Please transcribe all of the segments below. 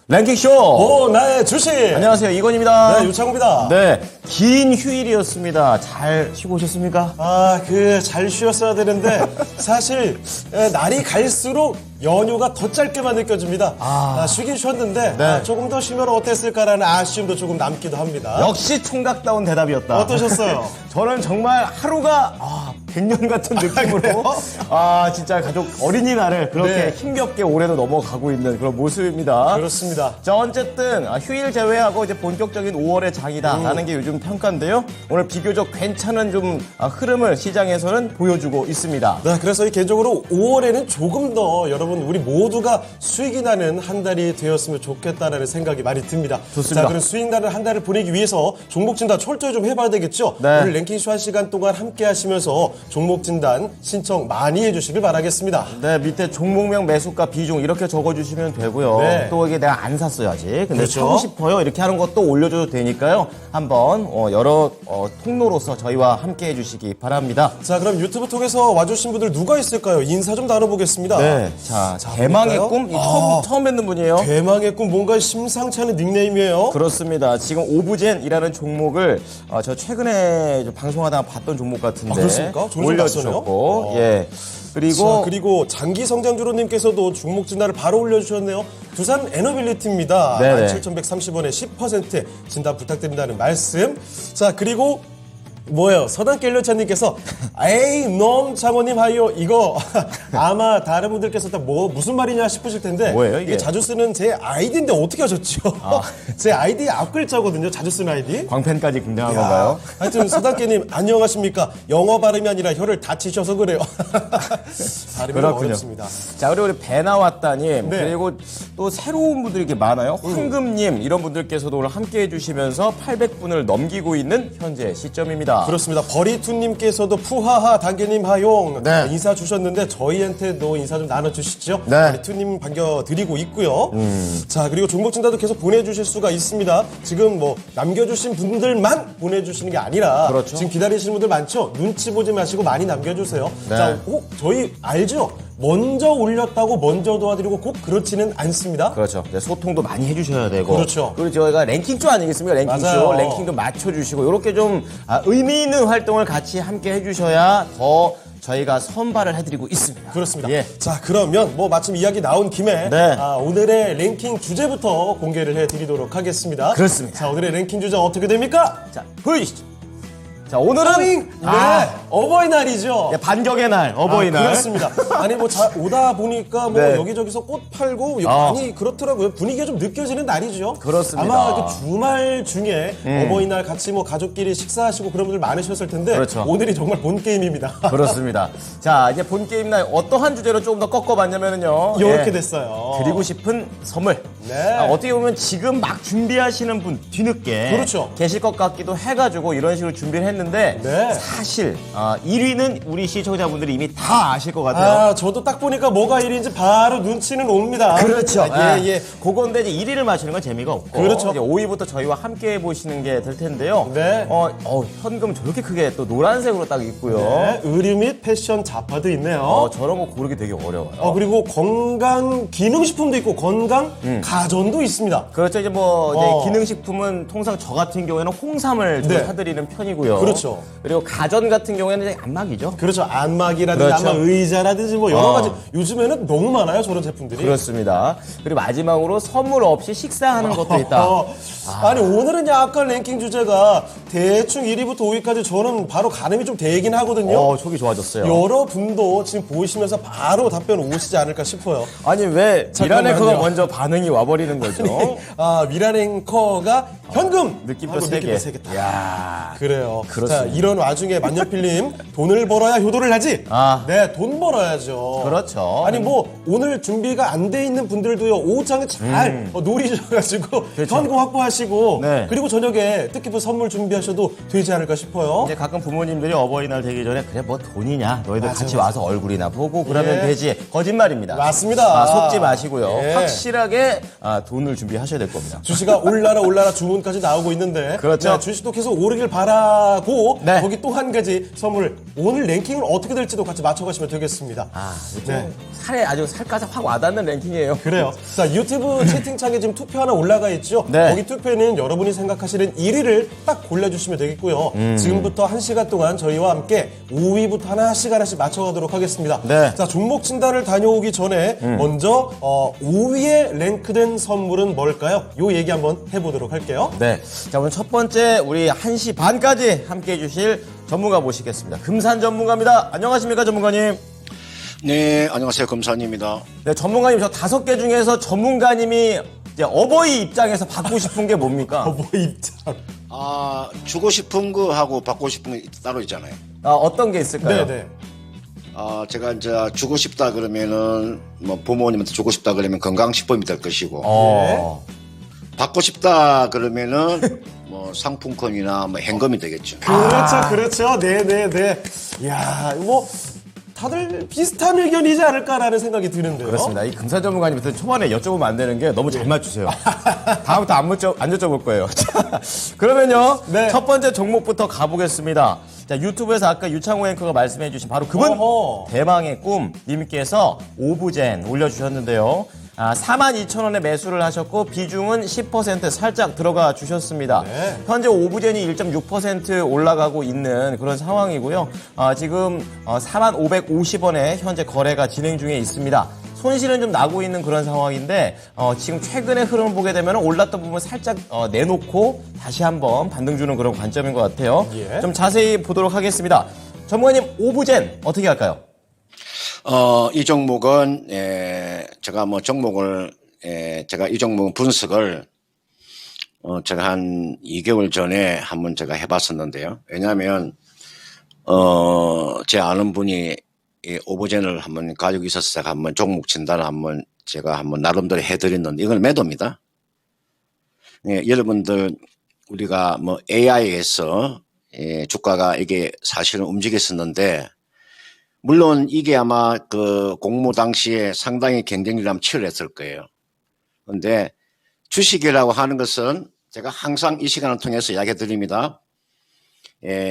랭킹쇼! 오, 나의 주식! 안녕하세요, 이건입니다. 네, 유창호입니다. 네, 긴 휴일이었습니다. 잘 쉬고 오셨습니까? 잘 쉬었어야 되는데, 사실, 날이 갈수록 연휴가 더 짧게만 느껴집니다. 쉬긴 쉬었는데, 네. 조금 더 쉬면 어땠을까라는 아쉬움도 조금 남기도 합니다. 역시 총각다운 대답이었다. 어떠셨어요? 저는 정말 하루가 100년 같은 느낌으로 진짜 가족 어린이날을 그렇게 네. 힘겹게 올해도 넘어가고 있는 그런 모습입니다. 그렇습니다. 자, 어쨌든 휴일 제외하고 이제 본격적인 5월의 장이다라는 게 요즘 평가인데요. 오늘 비교적 괜찮은 좀 흐름을 시장에서는 보여주고 있습니다. 네, 그래서 개인적으로 5월에는 조금 더 여러분 우리 모두가 수익이 나는 한 달이 되었으면 좋겠다라는 생각이 많이 듭니다. 좋습니다. 자, 그럼 수익 나는 한 달을 보내기 위해서 종목 진단 철저히 좀 해봐야 되겠죠? 네. 오늘 랭킹쇼 한 시간 동안 함께 하시면서 종목 진단 신청 많이 해주시길 바라겠습니다. 네, 밑에 종목명, 매수가, 비중 이렇게 적어주시면 되고요. 네. 또 이게 내가 안 샀어요 아직. 근데 그렇죠. 사고 싶어요. 이렇게 하는 것도 올려줘도 되니까요. 한번 여러 통로로서 저희와 함께 해주시기 바랍니다. 자, 그럼 유튜브 통해서 와주신 분들 누가 있을까요? 인사 좀 나눠보겠습니다. 네, 자 대망의 볼까요? 꿈 처음 뵙는 분이에요. 대망의 꿈 뭔가 심상치 않은 닉네임이에요. 그렇습니다. 지금 오브젠이라는 종목을 저 최근에 방송하다가 봤던 종목 같은데 그렇습니까? 종종 올려주셨고, 예. 그리고 장기 성장주로님께서도 종목 진단을 바로 올려주셨네요. 두산 에너빌리티입니다. 네네. 1730원에 10% 진단 부탁드린다는 말씀. 자, 그리고 뭐예요? 서당계 일료차님께서 에이 놈 장모님 하이요. 이거 아마 다른 분들께서 무슨 말이냐 싶으실 텐데 뭐예요, 이게? 자주 쓰는 제 아이디인데 어떻게 하셨죠? 제 아이디 앞 글자거든요. 자주 쓰는 아이디. 광팬까지 등장한 건가요? 하여튼 서당계님 안녕하십니까? 영어 발음이 아니라 혀를 다치셔서 그래요. 발음이 그렇군요. 어렵습니다. 자, 그리고 우리 배나왔다님, 네. 그리고 또 새로운 분들이 이렇게 많아요. 황금님, 이런 분들께서도 오늘 함께 해주시면서 800분을 넘기고 있는 현재 시점입니다. 그렇습니다. 버리투님께서도 푸하하 단계님 하용 네. 인사 주셨는데 저희한테도 인사 좀 나눠주시죠. 네. 버리투님 반겨드리고 있고요. 자, 그리고 종목 진단도 계속 보내주실 수가 있습니다. 지금 남겨주신 분들만 보내주시는 게 아니라 그렇죠. 지금 기다리시는 분들 많죠? 눈치 보지 마시고 많이 남겨주세요. 네. 자, 저희 알죠? 먼저 올렸다고 먼저 도와드리고 꼭 그렇지는 않습니다. 그렇죠. 네, 소통도 많이 해주셔야 되고. 그렇죠. 그리고 저희가 랭킹쇼 아니겠습니까? 랭킹쇼. 맞아요. 랭킹도 맞춰주시고, 이렇게 좀 의미 있는 활동을 같이 함께 해주셔야 더 저희가 선발을 해드리고 있습니다. 그렇습니다. 예. 자, 그러면 마침 이야기 나온 김에 네. 오늘의 랭킹 주제부터 공개를 해드리도록 하겠습니다. 그렇습니다. 자, 오늘의 랭킹 주제 어떻게 됩니까? 자, 보여주시죠. 자, 오늘은 어버이날이죠. 네, 반격의 날, 어버이날. 그렇습니다. 아니 오다 보니까 네. 여기저기서 꽃 팔고 많이 그렇더라고요. 분위기가 좀 느껴지는 날이죠. 그렇습니다. 아마 그 주말 중에 어버이날 같이 가족끼리 식사하시고 그런 분들 많으셨을 텐데 그렇죠. 오늘이 정말 본 게임입니다. 그렇습니다. 자, 이제 본 게임 날 어떠한 주제로 조금 더 꺾어봤냐면요. 이렇게 예. 됐어요. 드리고 싶은 선물. 네. 어떻게 보면 지금 막 준비하시는 분 뒤늦게 그렇죠. 계실 것 같기도 해가지고 이런 식으로 준비를 했는데 네. 사실 1위는 우리 시청자분들이 이미 다 아실 것 같아요. 저도 딱 보니까 뭐가 1위인지 바로 눈치는 옵니다. 그렇죠. 예. 그건데 이제 1위를 맞추는 건 재미가 없고. 그렇죠. 이제 5위부터 저희와 함께 해보시는 게 될 텐데요. 네. 현금 저렇게 크게 또 노란색으로 딱 있고요. 네, 의류 및 패션 잡화도 있네요. 저런 거 고르기 되게 어려워요. 그리고 건강 기능식품도 있고 건강 가전도 있습니다. 그렇죠. 이제 기능식품은 통상 저 같은 경우에는 홍삼을 좀 네. 사드리는 편이고요. 그렇죠. 그리고 가전 같은 경우에는 이제 안막이죠. 그렇죠. 안막이라든지 그렇죠. 안막 의자라든지 여러 가지 요즘에는 너무 많아요. 저런 제품들이. 그렇습니다. 그리고 마지막으로 선물 없이 식사하는 것도 있다. 아니 오늘은 약간 랭킹 주제가 대충 1위부터 5위까지 저는 바로 가늠이 좀 되긴 하거든요. 촉이 좋아졌어요. 여러분도 지금 보시면서 바로 답변 오시지 않을까 싶어요. 아니 왜 잠깐만요. 미라네커가 먼저 반응이 와버리는 거죠? 미라랭커가 현금! 느낌표 하고 3개. 다. 이야. 그래요. 그렇습니다. 자, 이런 와중에 만년필님 돈을 벌어야 효도를 하지. 네, 돈 벌어야죠. 그렇죠. 아니 오늘 준비가 안 돼 있는 분들도요. 오후장에 잘 노리셔가지고 그렇죠. 현금 확보하시고 네. 그리고 저녁에 뜻깊은 선물 준비하셔도 되지 않을까 싶어요. 이제 가끔 부모님들이 어버이날 되기 전에 그래 돈이냐 너희들 같이 와서 얼굴이나 보고 그러면 예. 되지. 거짓말입니다. 맞습니다. 속지 마시고요. 예. 확실하게 돈을 준비하셔야 될 겁니다. 주식가 올라라 주문까지 나오고 있는데 그렇죠. 네, 주식도 계속 오르길 바라고 가고 네. 거기 또 한 가지 선물 오늘 랭킹을 어떻게 될지도 같이 맞춰가시면 되겠습니다. 네. 살에 아주 살까지 확 와닿는 랭킹이에요. 그래요. 자, 유튜브 채팅창에 지금 투표 하나 올라가 있죠? 네. 거기 투표에는 여러분이 생각하시는 1위를 딱 골라주시면 되겠고요. 지금부터 1시간 동안 저희와 함께 5위부터 하나씩 맞춰가도록 하겠습니다. 네. 자, 종목 진단을 다녀오기 전에 먼저 5위에 랭크된 선물은 뭘까요? 요 얘기 한번 해보도록 할게요. 네. 자, 오늘 첫 번째 우리 1시 반까지 함께 해주실 전문가 모시겠습니다. 금산 전문가입니다. 안녕하십니까, 전문가님? 네, 안녕하세요. 금산입니다. 네, 전문가님 저 5개 중에서 전문가님이 이제 어버이 입장에서 받고 싶은 게 뭡니까? 뭐 입장. 주고 싶은 거하고 받고 싶은 거 따로 있잖아요. 어떤 게 있을까요? 네네. 제가 이제 주고 싶다 그러면은 뭐 부모님한테 주고 싶다 그러면 건강식품이 될 것이고, 받고 싶다 그러면은 뭐 상품권이나 뭐 현금이 되겠죠. 그렇죠. 네네네. 이야, 뭐, 다들 비슷한 의견이지 않을까라는 생각이 드는데요. 그렇습니다. 이 금산 전문가님한테 초반에 여쭤보면 안 되는 게 너무 잘 맞추세요. 다음부터 안 여쭤볼 거예요. 자, 그러면요. 네. 첫 번째 종목부터 가보겠습니다. 자, 유튜브에서 아까 유창호 앵커가 말씀해주신 바로 그분 대망의 꿈 님께서 오브젠 올려주셨는데요. 42,000원에 매수를 하셨고 비중은 10% 살짝 들어가 주셨습니다. 네. 현재 오브젠이 1.6% 올라가고 있는 그런 상황이고요. 지금 4,550원에 현재 거래가 진행 중에 있습니다. 손실은 좀 나고 있는 그런 상황인데 지금 최근의 흐름을 보게 되면 올랐던 부분 살짝 내놓고 다시 한번 반등 주는 그런 관점인 것 같아요. 예. 좀 자세히 보도록 하겠습니다. 전문가님 오브젠 어떻게 할까요? 이 종목은 제가 뭐 종목을 제가 이 종목 분석을 제가 한 2개월 전에 한번 제가 해봤었는데요. 왜냐하면 제 아는 분이 이 오브젠을 한번 가지고 있어서 제가 한번 종목 진단을 제가 한번 나름대로 해드렸는데 이건 매도입니다. 여러분들 우리가 뭐 AI에서 주가가 이게 사실은 움직였었는데 물론 이게 아마 그 공모 당시에 상당히 경쟁률이 치열했을 거예요. 그런데 주식이라고 하는 것은 제가 항상 이 시간을 통해서 이야기 드립니다.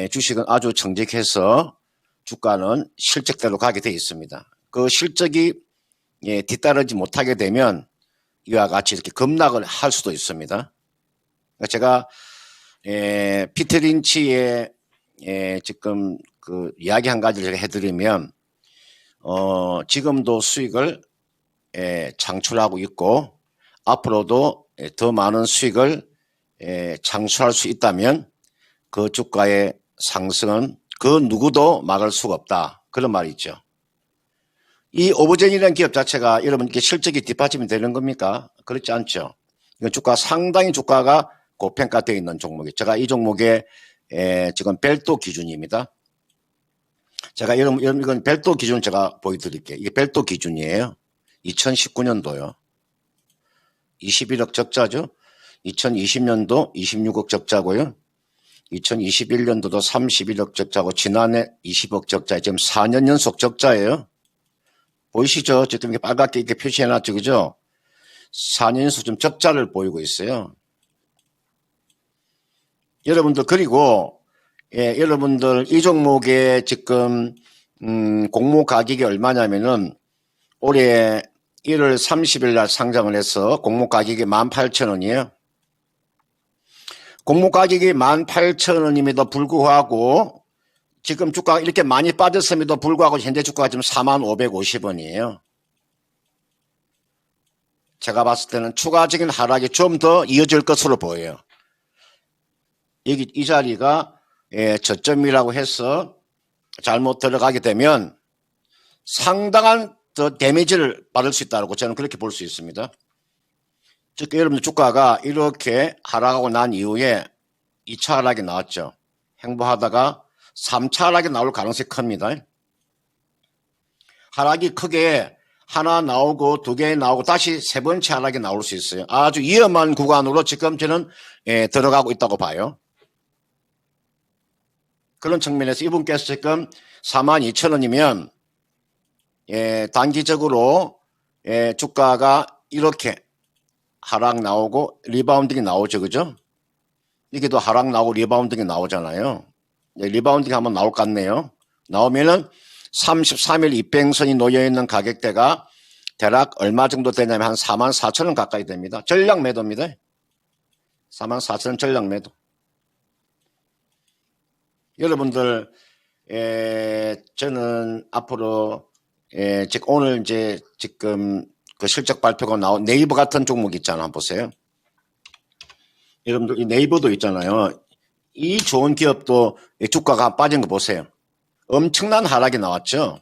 주식은 아주 정직해서 주가는 실적대로 가게 되어 있습니다. 그 실적이 뒤따르지 못하게 되면 이와 같이 이렇게 급락을 할 수도 있습니다. 제가 피터 린치의 지금 그 이야기 한 가지를 해드리면 지금도 수익을 창출하고 있고 앞으로도 더 많은 수익을 창출할 수 있다면 그 주가의 상승은 그 누구도 막을 수가 없다. 그런 말이 있죠. 이 오브젠이라는 기업 자체가 여러분께 실적이 뒷받침이 되는 겁니까? 그렇지 않죠. 이건 상당히 주가가 고평가되어 있는 종목이에요. 제가 이 종목의 지금 별도 기준입니다. 제가 이건 별도 기준 제가 보여드릴게요. 이게 별도 기준이에요. 2019년도요. 21억 적자죠. 2020년도 26억 적자고요. 2021년도도 31억 적자고 지난해 20억 적자. 지금 4년 연속 적자예요. 보이시죠? 지금 이렇게 빨갛게 이렇게 표시해놨죠. 그죠? 4년 연속 좀 적자를 보이고 있어요. 여러분들 그리고 여러분들 이 종목의 지금 공모 가격이 얼마냐면은 올해 1월 30일 날 상장을 해서 공모 가격이 18,000원이에요. 공모 가격이 18,000원임에도 불구하고 지금 주가가 이렇게 많이 빠졌음에도 불구하고 현재 주가가 지금 45,550원이에요. 제가 봤을 때는 추가적인 하락이 좀 더 이어질 것으로 보여요. 여기 이 자리가 저점이라고 해서 잘못 들어가게 되면 상당한 더 데미지를 받을 수 있다고 저는 그렇게 볼 수 있습니다. 즉 여러분들 주가가 이렇게 하락하고 난 이후에 2차 하락이 나왔죠. 행보하다가 3차 하락이 나올 가능성이 큽니다. 하락이 크게 하나 나오고 두 개 나오고 다시 세 번째 하락이 나올 수 있어요. 아주 위험한 구간으로 지금 저는 들어가고 있다고 봐요. 그런 측면에서 이분께서 지금 42,000원이면 단기적으로 주가가 이렇게 하락 나오고 리바운딩이 나오죠. 그죠? 이게 또 하락 나오고 리바운딩이 나오잖아요. 리바운딩 한번 나올 것 같네요. 나오면은 33일 입병선이 놓여있는 가격대가 대략 얼마 정도 되냐면 한 44,000원 가까이 됩니다. 전량 매도입니다. 44,000원 전량 매도. 여러분들, 저는 앞으로, 오늘 이제 지금 그 실적 발표가 나온 네이버 같은 종목 있잖아. 한번 보세요. 여러분들, 이 네이버도 있잖아요. 이 좋은 기업도 주가가 빠진 거 보세요. 엄청난 하락이 나왔죠.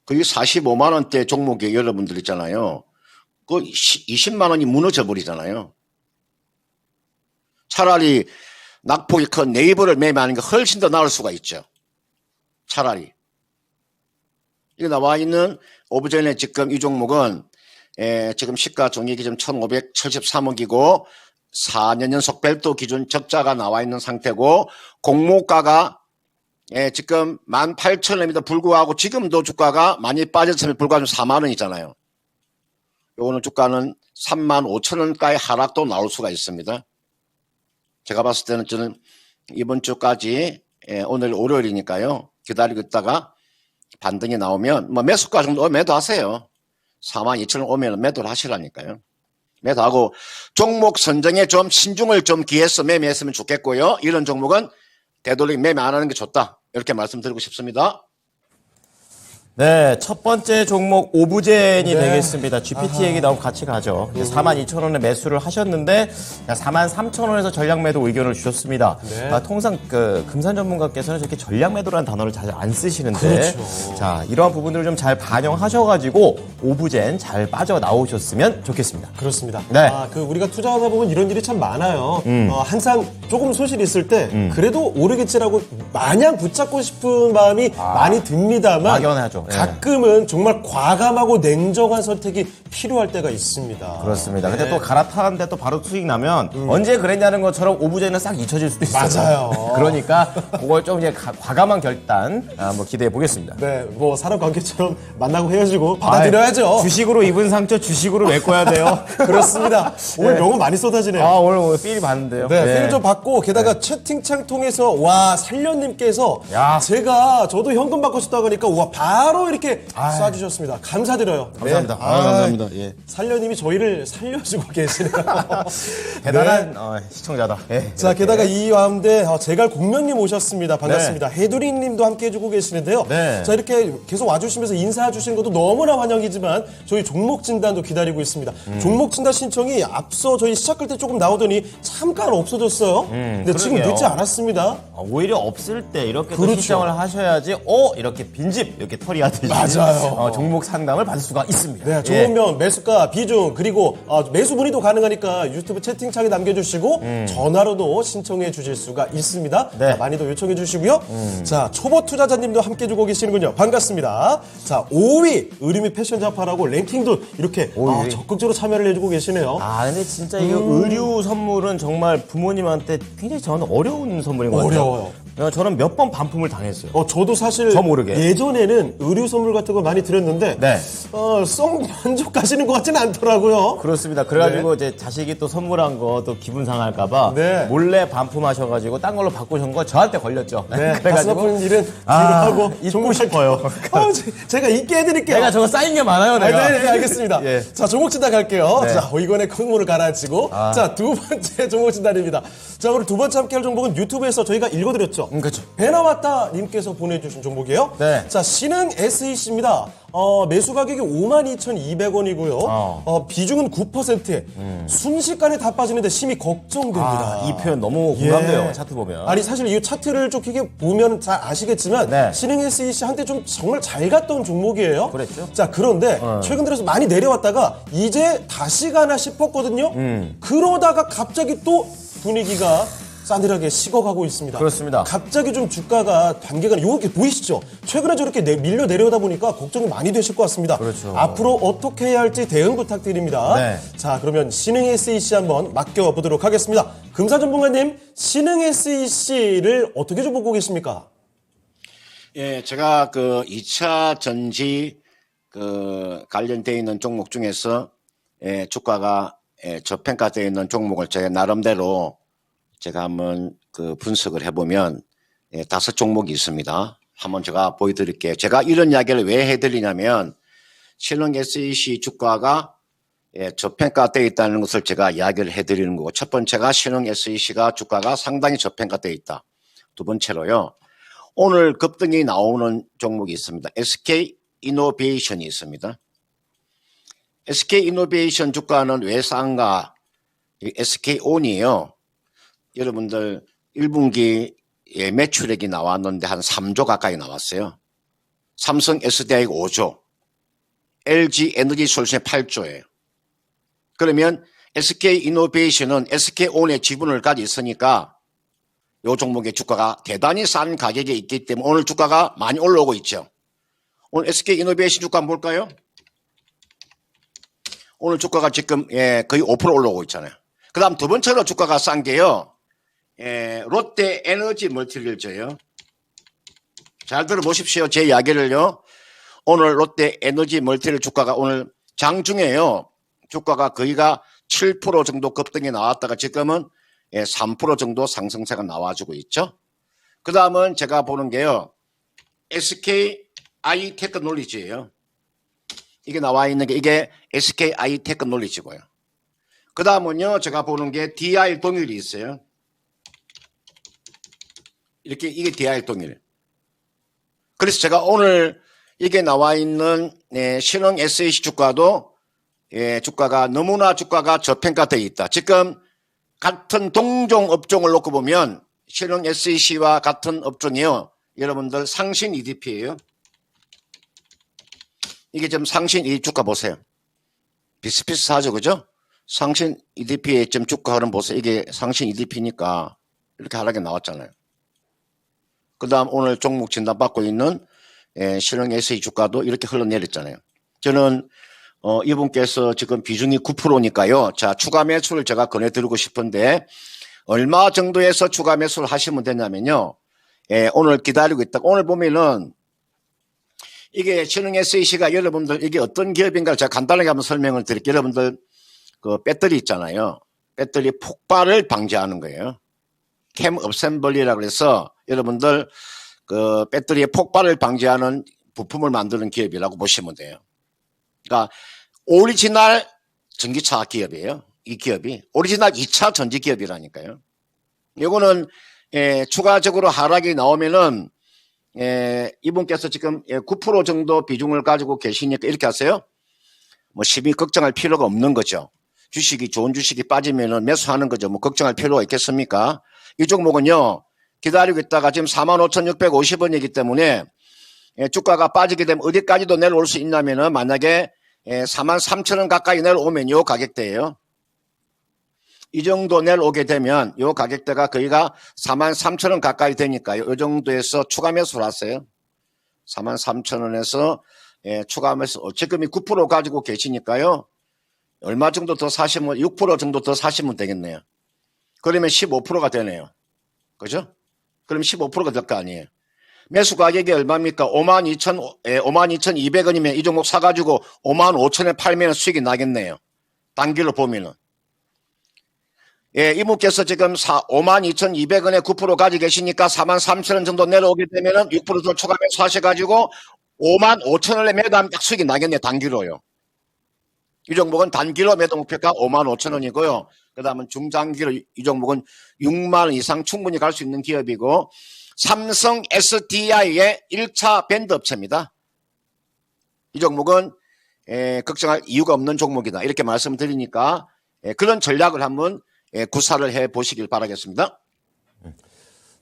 그게 45만원대 종목이 여러분들 있잖아요. 그 20만원이 무너져 버리잖아요. 차라리 낙폭이 큰 네이버를 매매하는 게 훨씬 더 나을 수가 있죠. 차라리. 이거 나와 있는 오브젠의 지금 이 종목은 지금 시가총액이 지금 1,573억이고 4년 연속 별도 기준 적자가 나와 있는 상태고 공모가가 지금 18,000원임에도 불구하고 지금도 주가가 많이 빠졌음에도 불구하고 4만 원이잖아요. 요거는 주가는 35,000원가의 하락도 나올 수가 있습니다. 제가 봤을 때는 저는 이번 주까지 오늘 월요일이니까요. 기다리고 있다가 반등이 나오면 뭐 매수가 정도 매도하세요. 42,000원 오면 매도를 하시라니까요. 매도하고 종목 선정에 좀 신중을 좀 기해서 매매했으면 좋겠고요. 이런 종목은 되도록 매매 안 하는 게 좋다. 이렇게 말씀드리고 싶습니다. 네, 첫 번째 종목 오브젠이 네. 되겠습니다. GPT 얘기 나오고 같이 가죠. 42,000원에 매수를 하셨는데 43,000원에서 전략 매도 의견을 주셨습니다. 네. 통상 그 금산 전문가께서는 저렇게 전략 매도라는 단어를 잘 안 쓰시는데 그렇죠. 자, 이러한 부분들을 좀 잘 반영하셔가지고 오브젠 잘 빠져나오셨으면 좋겠습니다. 그렇습니다. 네. 우리가 투자하다 보면 이런 일이 참 많아요. 항상 조금 소실이 있을 때 그래도 오르겠지라고 마냥 붙잡고 싶은 마음이 많이 듭니다만 막연하죠. 예. 가끔은 정말 과감하고 냉정한 선택이 필요할 때가 있습니다. 그렇습니다. 네. 근데 또 갈아타는데 또 바로 수익 나면 언제 그랬냐는 것처럼 오브젠은 싹 잊혀질 수도 있어요. 맞아요. 그러니까 그걸 좀 이제 과감한 결단 한번 기대해 보겠습니다. 네, 뭐 사람 관계처럼 만나고 헤어지고 받아들여야죠. 주식으로 입은 상처 주식으로 메꿔야 돼요. 그렇습니다. 오늘 명언 많이 쏟아지네요. 오늘 필이 봤는데요. 네, 필 좀 받고 게다가 채팅창 통해서 와 살련님께서 야. 저도 현금 받고 싶다고 하니까 와 바로 이렇게 쏴주셨습니다. 감사드려요. 감사합니다. 네. 감사합니다. 예. 살련님이 저희를 살려주고 계시네요. 대단한 시청자다. 예. 자, 게다가 이 가운데 제갈 공명님 오셨습니다. 반갑습니다. 해두리님도 함께 해주고 계시는데요. 네. 자, 이렇게 계속 와주시면서 인사해 주신 것도 너무나 환영이지만 저희 종목 진단도 기다리고 있습니다. 종목 진단 신청이 앞서 저희 시작할 때 조금 나오더니 잠깐 없어졌어요. 근데 지금 그러게요. 늦지 않았습니다. 오히려 없을 때 이렇게 또 그렇죠. 신청을 하셔야지 이렇게 빈집 이렇게 털이하듯이 맞아요. 종목 상담을 받을 수가 있습니다. 네, 좋으면 매수가, 비중, 그리고 매수 문의도 가능하니까 유튜브 채팅창에 남겨주시고 전화로도 신청해 주실 수가 있습니다. 네. 자, 많이도 요청해 주시고요. 자, 초보 투자자님도 함께 주고 계시는군요. 반갑습니다. 자, 5위 의류 및 패션 잡화라고 랭킹도 이렇게 5위. 적극적으로 참여를 해주고 계시네요. 근데 진짜 이게 의류 선물은 정말 부모님한테 굉장히 저는 어려운 선물인 것 같아요. 어려워요. 저는 몇 번 반품을 당했어요. 저도 사실 저 모르게. 예전에는 의류 선물 같은 거 많이 드렸는데 네. 썩 만족하시는 것 같지는 않더라고요. 그렇습니다. 그래가지고 이제 자식이 또 선물한 거 또 기분 상할까봐 네. 몰래 반품하셔가지고 딴 걸로 바꾸신 거 저한테 걸렸죠. 네, 가슴 아픈 일은 뒤로 아, 하고 잊고 싶어요. 제가 잊게 해드릴게요. 내가 저거 쌓인 게 많아요, 내가. 네, 알겠습니다. 예. 자, 종목 진단 갈게요. 네. 자, 이건의 콩물을 가라앉히고. 자, 두 번째 종목 진단입니다. 자, 오늘 두 번째 함께 할 종목은 유튜브에서 저희가 읽어드렸죠. 그렇죠. 배나 왔다 님께서 보내주신 종목이에요. 네. 자, 신흥 SEC입니다. 매수 가격이 52,200원이고요. 비중은 9%. 순식간에 다 빠지는데 심히 걱정됩니다. 이 표현 너무 공감돼요, 차트 보면. 아니 사실 이 차트를 쭉 이렇게 보면 잘 아시겠지만 네. 신흥 SEC 한때 좀 정말 잘 갔던 종목이에요. 그랬죠. 자, 그런데 최근 들어서 많이 내려왔다가 이제 다시 가나 싶었거든요. 그러다가 갑자기 또 분위기가 싸늘하게 식어가고 있습니다. 그렇습니다. 갑자기 좀 주가가 단계가 이렇게 보이시죠? 최근에 저렇게 밀려 내려오다 보니까 걱정이 많이 되실 것 같습니다. 그렇죠. 앞으로 어떻게 해야 할지 대응 부탁드립니다. 네. 자, 그러면 신흥 SEC 한번 맡겨보도록 하겠습니다. 금사 전문가님, 신흥 SEC를 어떻게 좀 보고 계십니까? 예, 제가 그 2차 전지 관련되어 있는 종목 중에서 주가가 저평가되어 있는 종목을 제가 나름대로 제가 한번 그 분석을 해보면 5종목이 있습니다. 한번 제가 보여드릴게요. 제가 이런 이야기를 왜 해드리냐면 신흥 SEC 주가가 저평가되어 있다는 것을 제가 이야기를 해드리는 거고, 첫 번째가 신흥 SEC가 주가가 상당히 저평가되어 있다. 두 번째로요, 오늘 급등이 나오는 종목이 있습니다. SK 이노베이션이 있습니다. SK 이노베이션 주가는 왜 싼가? SK온이에요. 여러분들 1분기 매출액이 나왔는데 한 3조 가까이 나왔어요. 삼성 SDI가 5조, LG 에너지 솔루션이 8조예요. 그러면 SK 이노베이션은 SK온의 지분을 가지고 있으니까 이 종목의 주가가 대단히 싼 가격에 있기 때문에 오늘 주가가 많이 올라오고 있죠. 오늘 SK 이노베이션 주가 한번 볼까요? 오늘 주가가 지금 거의 5% 올라오고 있잖아요. 그 다음 두 번째로 주가가 싼 게요, 롯데 에너지 멀티리얼즈예요. 잘 들어보십시오. 제 이야기를요. 오늘 롯데 에너지 멀티리얼 주가가 오늘 장중에요, 주가가 거의가 7% 정도 급등이 나왔다가 지금은 3% 정도 상승세가 나와주고 있죠. 그 다음은 제가 보는 게요, SKI 테크놀리지예요. 이게 나와 있는 게 이게 SKI 테크놀리지고요. 그 다음은요, 제가 보는 게 DR 동일이 있어요. 이렇게 이게 DR 동일. 그래서 제가 오늘 이게 나와 있는 신흥 SEC 주가도 주가가 너무나 주가가 저평가되어 있다. 지금 같은 동종 업종을 놓고 보면 신흥 SEC와 같은 업종이요, 여러분들 상신 EDP예요. 이게 지금 상신 이 주가 보세요. 비슷비슷하죠, 그죠? 상신 EDP의 지금 주가 흐름 보세요. 이게 상신 EDP니까 이렇게 하락이 나왔잖아요. 그 다음 오늘 종목 진단받고 있는 신흥 SE 주가도 이렇게 흘러내렸잖아요. 저는 이분께서 지금 비중이 9%니까요. 자, 추가 매수를 제가 권해드리고 싶은데 얼마 정도에서 추가 매수를 하시면 되냐면요, 오늘 기다리고 있다. 오늘 보면은 이게 신흥 SEC가 여러분들 이게 어떤 기업인가를 제가 간단하게 한번 설명을 드릴게요. 여러분들 그 배터리 있잖아요. 배터리 폭발을 방지하는 거예요. 캠 어셈블리라고 해서 여러분들 그 배터리의 폭발을 방지하는 부품을 만드는 기업이라고 보시면 돼요. 그러니까 오리지널 전기차 기업이에요. 이 기업이 오리지널 2차 전지 기업이라니까요. 이거는 추가적으로 하락이 나오면은 이분께서 지금 9% 정도 비중을 가지고 계시니까 이렇게 하세요. 뭐 심히 걱정할 필요가 없는 거죠. 주식이 좋은 주식이 빠지면은 매수하는 거죠. 뭐 걱정할 필요가 있겠습니까? 이 종목은요, 기다리고 있다가 지금 45,650원이기 때문에 주가가 빠지게 되면 어디까지도 내려올 수 있냐면은 만약에 43,000원 가까이 내려오면 요 가격대예요. 이 정도 내려오게 되면 요 가격대가 거의가 43,000원 가까이 되니까요. 요 정도에서 추가 매수를 하세요. 43,000원에서 추가 매수. 지금이 9% 가지고 계시니까요. 얼마 정도 더 사시면 6% 정도 더 사시면 되겠네요. 그러면 15%가 되네요. 그죠? 그럼 15%가 될 거 아니에요. 매수 가격이 얼마입니까? 52,200원이면 이 종목 사가지고 55,000원에 팔면 수익이 나겠네요. 단기로 보면은. 이분께서 지금 52,200원에 9% 가지고 계시니까 43,000원 정도 내려오게 되면은 6% 더 추가 매수 하셔가지고 55,000원에 매도하면 딱 수익이 나겠네요. 단기로요. 이 종목은 단기로 매도 목표가 55,000원이고요. 그 다음은 중장기로 이 종목은 6만원 이상 충분히 갈 수 있는 기업이고, 삼성 SDI의 1차 밴드 업체입니다. 이 종목은 걱정할 이유가 없는 종목이다. 이렇게 말씀드리니까 그런 전략을 한번 구사를 해 보시길 바라겠습니다.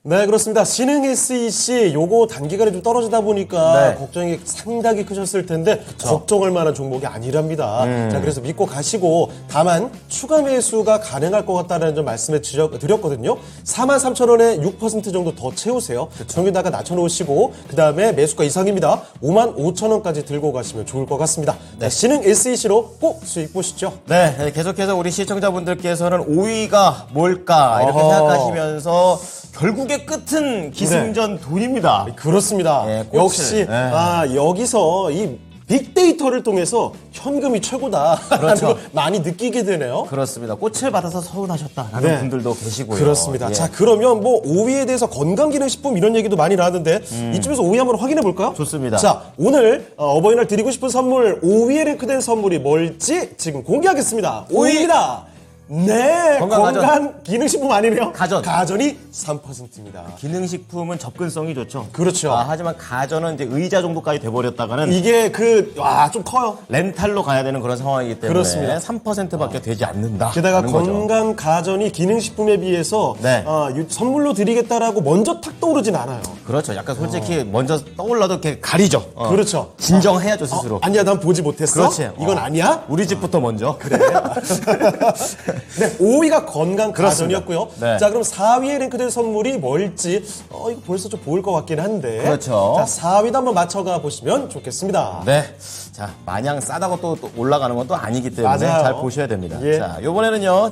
네, 그렇습니다. 신흥 SEC 요거 단기간에 좀 떨어지다 보니까 네. 걱정이 상당히 크셨을 텐데 걱정할 만한 종목이 아니랍니다. 자, 그래서 믿고 가시고, 다만 추가 매수가 가능할 것 같다는 점 말씀을 드렸거든요. 43,000원에 6% 정도 더 채우세요. 정유다가 낮춰놓으시고, 그 다음에 매수가 이상입니다. 55,000원까지 들고 가시면 좋을 것 같습니다. 네, 신흥 SEC로 꼭 수익 보시죠. 네, 계속해서 우리 시청자분들께서는 5위가 뭘까 이렇게 어허. 생각하시면서 결국에 끝은 기승전 돈입니다. 그렇습니다. 네, 꽃을. 역시 네. 여기서 이 빅데이터를 통해서 현금이 최고다라는 그렇죠. 걸 많이 느끼게 되네요. 그렇습니다. 꽃을 받아서 서운하셨다라는 네. 분들도 계시고요. 그렇습니다. 예. 자, 그러면 뭐 5위에 대해서 건강기능식품 이런 얘기도 많이 나왔는데 이쯤에서 5위 한번 확인해 볼까요? 좋습니다. 자, 오늘 어버이날 드리고 싶은 선물 5위에 랭크된 선물이 뭘지 지금 공개하겠습니다. 5위입니다. 네, 건강가전. 건강기능식품 아니네요. 가전이 3%입니다. 기능식품은 접근성이 좋죠. 그렇죠. 하지만 가전은 이제 의자 정도까지 돼버렸다가는 이게 좀 커요. 렌탈로 가야 되는 그런 상황이기 때문에 그렇습니다. 3%밖에 되지 않는다. 게다가 라는 거죠. 건강 가전이 기능식품에 비해서 네. 선물로 드리겠다라고 먼저 탁 떠오르진 않아요. 그렇죠. 약간 솔직히 먼저 떠올라도 이렇게 가리죠. 그렇죠. 진정해야죠 스스로. 아니야, 난 보지 못했어. 그렇지. 이건 아니야. 우리 집부터 먼저. 그래. 네, 5위가 건강 그렇습니다. 가전이었고요. 네. 자, 그럼 4위에 랭크된 선물이 뭘지 이거 벌써 좀 보일 것 같긴 한데. 그렇죠. 자, 4위도 한번 맞춰가 보시면 좋겠습니다. 네. 자, 마냥 싸다고 또 올라가는 건 또 아니기 때문에 맞아요. 잘 보셔야 됩니다. 예. 자, 요번에는요,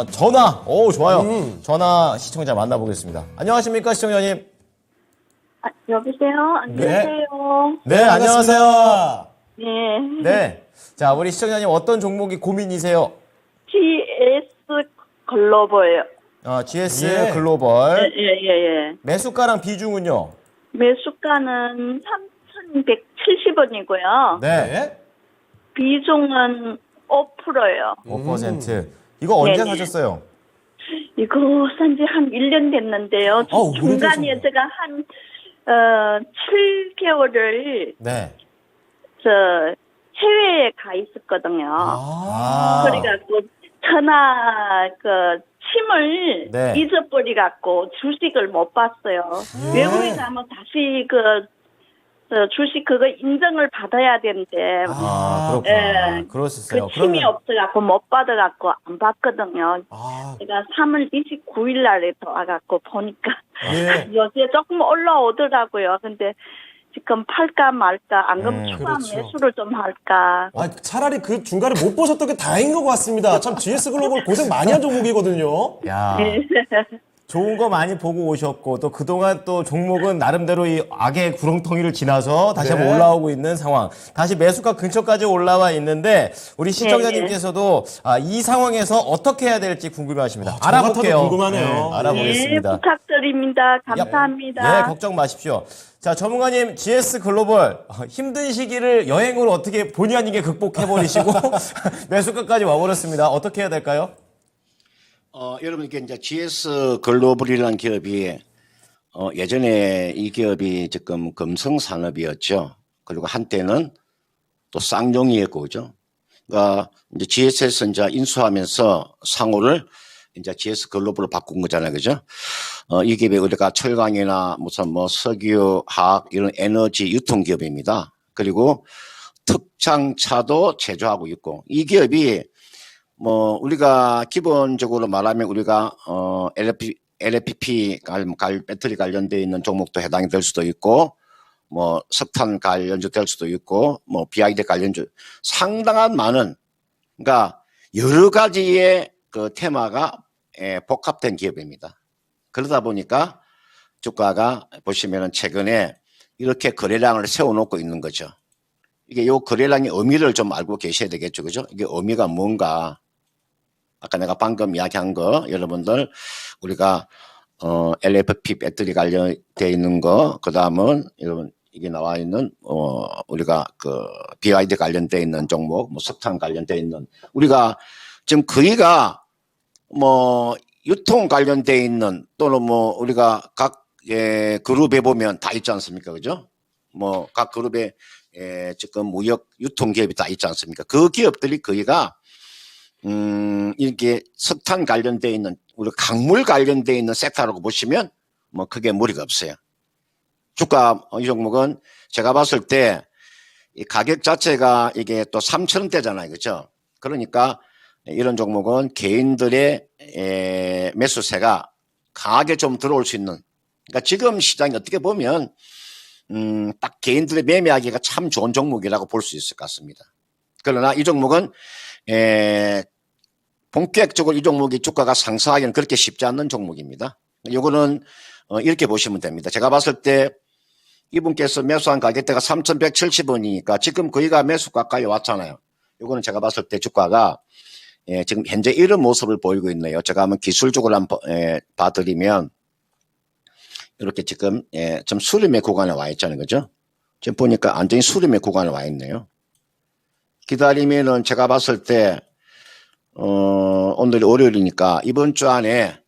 전화. 오, 좋아요. 전화 시청자 만나보겠습니다. 안녕하십니까, 시청자님? 여보세요? 안녕하세요. 네, 안녕하세요. 네. 네. 자, 우리 시청자님 어떤 종목이 고민이세요? GS 글로벌. GS 예. 글로벌. 예. 매수가랑 비중은요? 매수가는 3,170원이고요. 네. 비중은 5%예요. 5%. 이거 언제 네네. 사셨어요? 이거 산지 한 1년 됐는데요. 중간에 오래되셨네. 제가 한 7개월을 네. 해외에 가 있었거든요. 그래갖고 전화 침을 네. 잊어버리갖고 주식을 못 봤어요. 외국에 가면 다시 주식 그거 인정을 받아야 되는데 그렇구나. 예. 그럴 수 있어요. 침이 없어갖고 못 받아갖고 안 봤거든요. 아, 제가 3월 29일 날에 와갖고 보니까 예. 요새 조금 올라오더라고요. 근데 지금 팔까 말까 안 그러면 추가 그렇죠. 매수를 좀 할까. 차라리 그 중간에 못 보셨던 게 다행인 것 같습니다. 참 GS 글로벌 고생 많이 한 종목이거든요. 야. 좋은 거 많이 보고 오셨고 또 그동안 또 종목은 나름대로 이 악의 구렁텅이를 지나서 다시 한번 네. 올라오고 있는 상황. 다시 매수가 근처까지 올라와 있는데 우리 시청자님께서도 이 상황에서 어떻게 해야 될지 궁금해하십니다. 저 같아도 알아볼게요. 궁금하네요. 네, 알아보겠습니다. 네, 부탁드립니다. 감사합니다. 네, 걱정 마십시오. 자, 전문가님, GS 글로벌 힘든 시기를 여행으로 어떻게 본의 아니게 극복해버리시고 매수가까지 와버렸습니다. 어떻게 해야 될까요? 여러분께 이제 GS 글로벌이라는 기업이 예전에 이 기업이 지금 금성산업이었죠. 그리고 한때는 또 쌍용이었고, 그죠? 그러니까 이제 GS에서 이제 인수하면서 상호를 이제 GS 글로벌로 바꾼 거잖아요, 그죠? 이 기업이 우리가 철강이나 무슨 뭐 석유, 화학 이런 에너지 유통 기업입니다. 그리고 특장차도 제조하고 있고, 이 기업이 뭐 우리가 기본적으로 말하면 우리가 LFP 배터리 관련되어 있는 종목도 해당이 될 수도 있고, 뭐 석탄 관련주 될 수도 있고, 뭐 BID 관련주 상당한 많은, 그러니까 여러 가지의 그 테마가 복합된 기업입니다. 그러다 보니까 주가가 보시면은 최근에 이렇게 거래량을 세워놓고 있는 거죠. 이게 요 거래량의 의미를 좀 알고 계셔야 되겠죠, 그죠? 이게 의미가 뭔가. 아까 내가 방금 이야기한 거 여러분들 우리가 LFP 배터리 관련되어 있는 거, 그다음은 여러분 이게 나와 있는 우리가 그 BID 관련되어 있는 종목, 뭐 석탄 관련되어 있는 우리가 지금 거기가 뭐 유통 관련되어 있는 또는 뭐 우리가 각 그룹에 보면 다 있지 않습니까, 그죠? 뭐 각 그룹에 지금 무역 유통 기업이 다 있지 않습니까? 그 기업들이 거기가 이렇게 석탄 관련되어 있는, 우리 강물 관련되어 있는 섹터라고 보시면 뭐 크게 무리가 없어요. 주가 이 종목은 제가 봤을 때 이 가격 자체가 이게 또 3,000원대잖아요. 그죠? 그러니까 이런 종목은 개인들의 매수세가 강하게 좀 들어올 수 있는, 그러니까 지금 시장이 어떻게 보면 딱 개인들의 매매하기가 참 좋은 종목이라고 볼 수 있을 것 같습니다. 그러나 이 종목은 본격적으로 이 종목이 주가가 상승하기는 그렇게 쉽지 않는 종목입니다. 요거는 이렇게 보시면 됩니다. 제가 봤을 때 이분께서 매수한 가격대가 3,170원이니까 지금 거의가 매수 가까이 왔잖아요. 이거는 제가 봤을 때 주가가 지금 현재 이런 모습을 보이고 있네요. 제가 한번 기술적으로 한번 봐드리면 이렇게 지금 좀 수렴의 구간에 와 있잖아요. 그죠? 지금 보니까 완전히 수렴의 구간에 와 있네요. 기다리면은 제가 봤을 때 오늘이 월요일이니까 이번 주 안에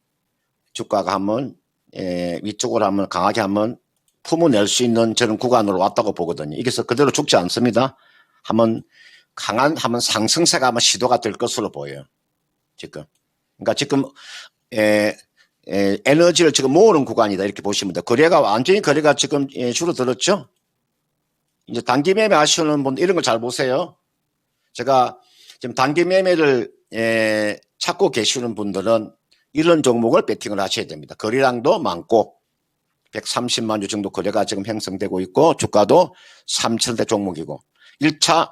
주가가 한번 위쪽으로 한번 강하게 한번 품어낼 수 있는 저런 구간으로 왔다고 보거든요. 이게서 그대로 죽지 않습니다. 한번 한번 상승세가 한번 시도가 될 것으로 보여요. 지금. 그러니까 지금 에너지를 지금 모으는 구간이다 이렇게 보시면 돼요. 완전히 거래가 지금 줄어들었죠. 이제 단기 매매 하시는 분들 이런 걸 잘 보세요. 제가 지금 단기 매매를 찾고 계시는 분들은 이런 종목을 배팅을 하셔야 됩니다. 거래량도 많고 130만 주 정도 거래가 지금 형성되고 있고 주가도 3천대 종목이고 1차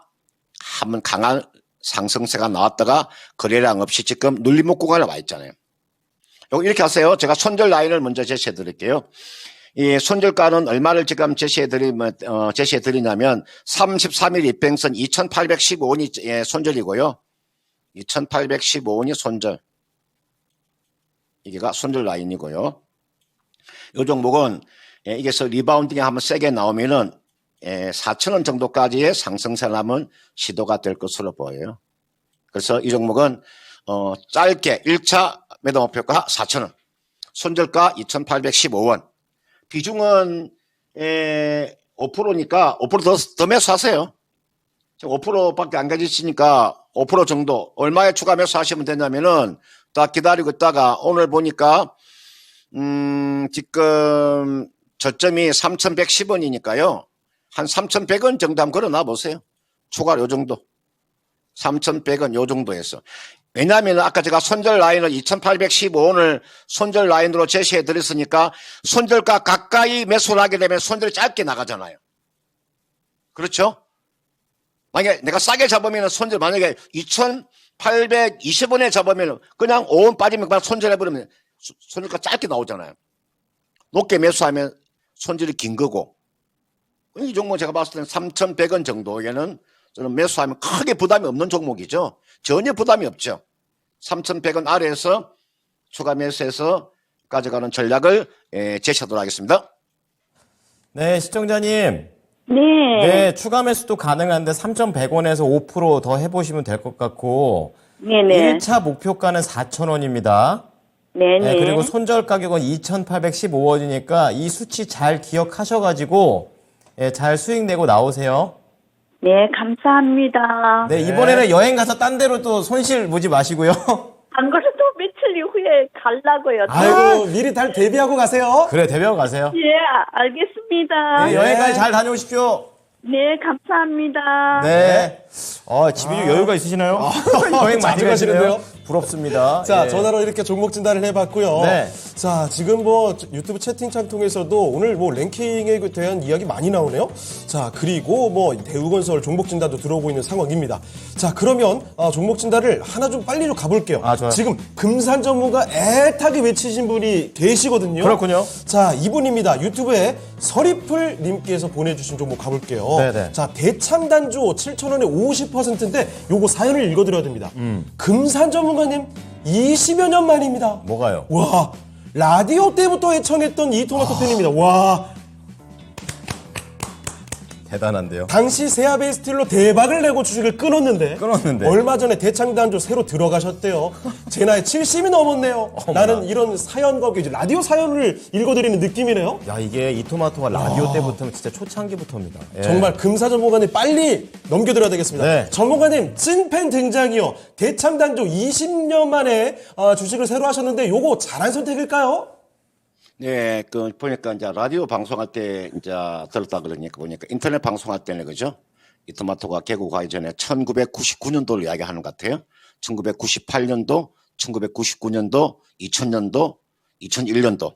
한번 강한 상승세가 나왔다가 거래량 없이 지금 눌림목 구간에 와 있잖아요. 이렇게 하세요. 제가 손절 라인을 먼저 제시해 드릴게요. 이 손절가는 얼마를 지금 제시해 드리냐면 33일 이평선 2,815원이 손절이고요. 2,815원이 손절. 이게가 손절 라인이고요. 이 종목은 이게서 리바운딩이 한번 세게 나오면은 4,000원 정도까지의 상승세를 한번 시도가 될 것으로 보여요. 그래서 이 종목은 짧게 1차 매도 목표가 4,000원, 손절가 2,815원. 비중은 5%니까 5% 더 매수하세요. 지금 5%밖에 안 가지시니까 5% 정도 얼마에 추가 매수하시면 되냐면은 딱 기다리고 있다가 오늘 보니까 지금 저점이 3,110원이니까요. 한 3,100원 정도 한번 걸어놔 보세요. 추가로 요 정도. 3,100원 요 정도에서. 왜냐하면 아까 제가 손절 라인을 2,815원을 손절 라인으로 제시해 드렸으니까 손절가 가까이 매수를 하게 되면 손절이 짧게 나가잖아요. 그렇죠? 만약에 내가 싸게 잡으면 손절 만약에 2,820원에 잡으면 그냥 5원 빠지면 그냥 손절해버리면 손절가 짧게 나오잖아요. 높게 매수하면 손절이 긴 거고. 이 종목 제가 봤을 때는 3,100원 정도에는 저는 매수하면 크게 부담이 없는 종목이죠. 전혀 부담이 없죠. 3,100원 아래에서 추가 매수해서 가져가는 전략을 제시하도록 하겠습니다. 네, 시청자님. 네. 네, 추가 매수도 가능한데 3,100원에서 5% 더 해보시면 될 것 같고 네네. 1차 목표가는 4,000원입니다. 네네. 네, 그리고 손절 가격은 2,815원이니까 이 수치 잘 기억하셔가지고 잘 수익 내고 나오세요. 네, 감사합니다. 네, 이번에는 여행 가서 딴 데로 또 손실 보지 마시고요. 안 그래도 며칠 이후에 가려고요. 아이고, 미리 달 대비하고 가세요. 그래, 대병 가세요. 예, 알겠습니다. 네, 여행까지 잘 다녀오십시오. 네, 감사합니다. 네. 집이 좀 여유가 있으시나요? 여행 많이 자주 가시네요. 가시는데요? 부럽습니다. 자, 예. 전화로 이렇게 종목 진단을 해봤고요. 네. 자, 지금 뭐 유튜브 채팅창 통해서도 오늘 뭐 랭킹에 대한 이야기 많이 나오네요. 자, 그리고 뭐 대우건설 종목 진단도 들어오고 있는 상황입니다. 자, 그러면 종목 진단을 하나 좀 빨리 좀 가볼게요. 아, 좋아요. 지금 금산 전문가 애타게 외치신 분이 계시거든요. 그렇군요. 자, 이분입니다. 유튜브에 서리풀 님께서 보내주신 종목 가볼게요. 네네. 자, 대창단조 7,000원에 50%인데 요거 사연을 읽어드려야 됩니다. 금산 전문가님 20여 년 만입니다. 뭐가요? 와, 라디오 때부터 애청했던 이 토마토 팬입니다. 와, 대단한데요. 당시 세아베이 스틸로 대박을 내고 주식을 끊었는데 얼마 전에 대창단조 새로 들어가셨대요. 제 나이 70이 넘었네요. 나는 이런 사연과 이제 라디오 사연을 읽어드리는 느낌이네요. 야, 이게 이 토마토가 라디오 때부터 진짜 초창기부터입니다. 예. 정말 금사 전문가님 빨리 넘겨드려야 되겠습니다. 네. 전문가님 찐팬 등장이요. 대창단조 20년 만에 주식을 새로 하셨는데 요거 잘한 선택일까요? 네, 보니까 이제 라디오 방송할 때 이제 들었다 그러니까 보니까 인터넷 방송할 때는 그죠? 이 토마토가 개국하기 전에 1999년도를 이야기하는 것 같아요. 1998년도, 1999년도, 2000년도, 2001년도.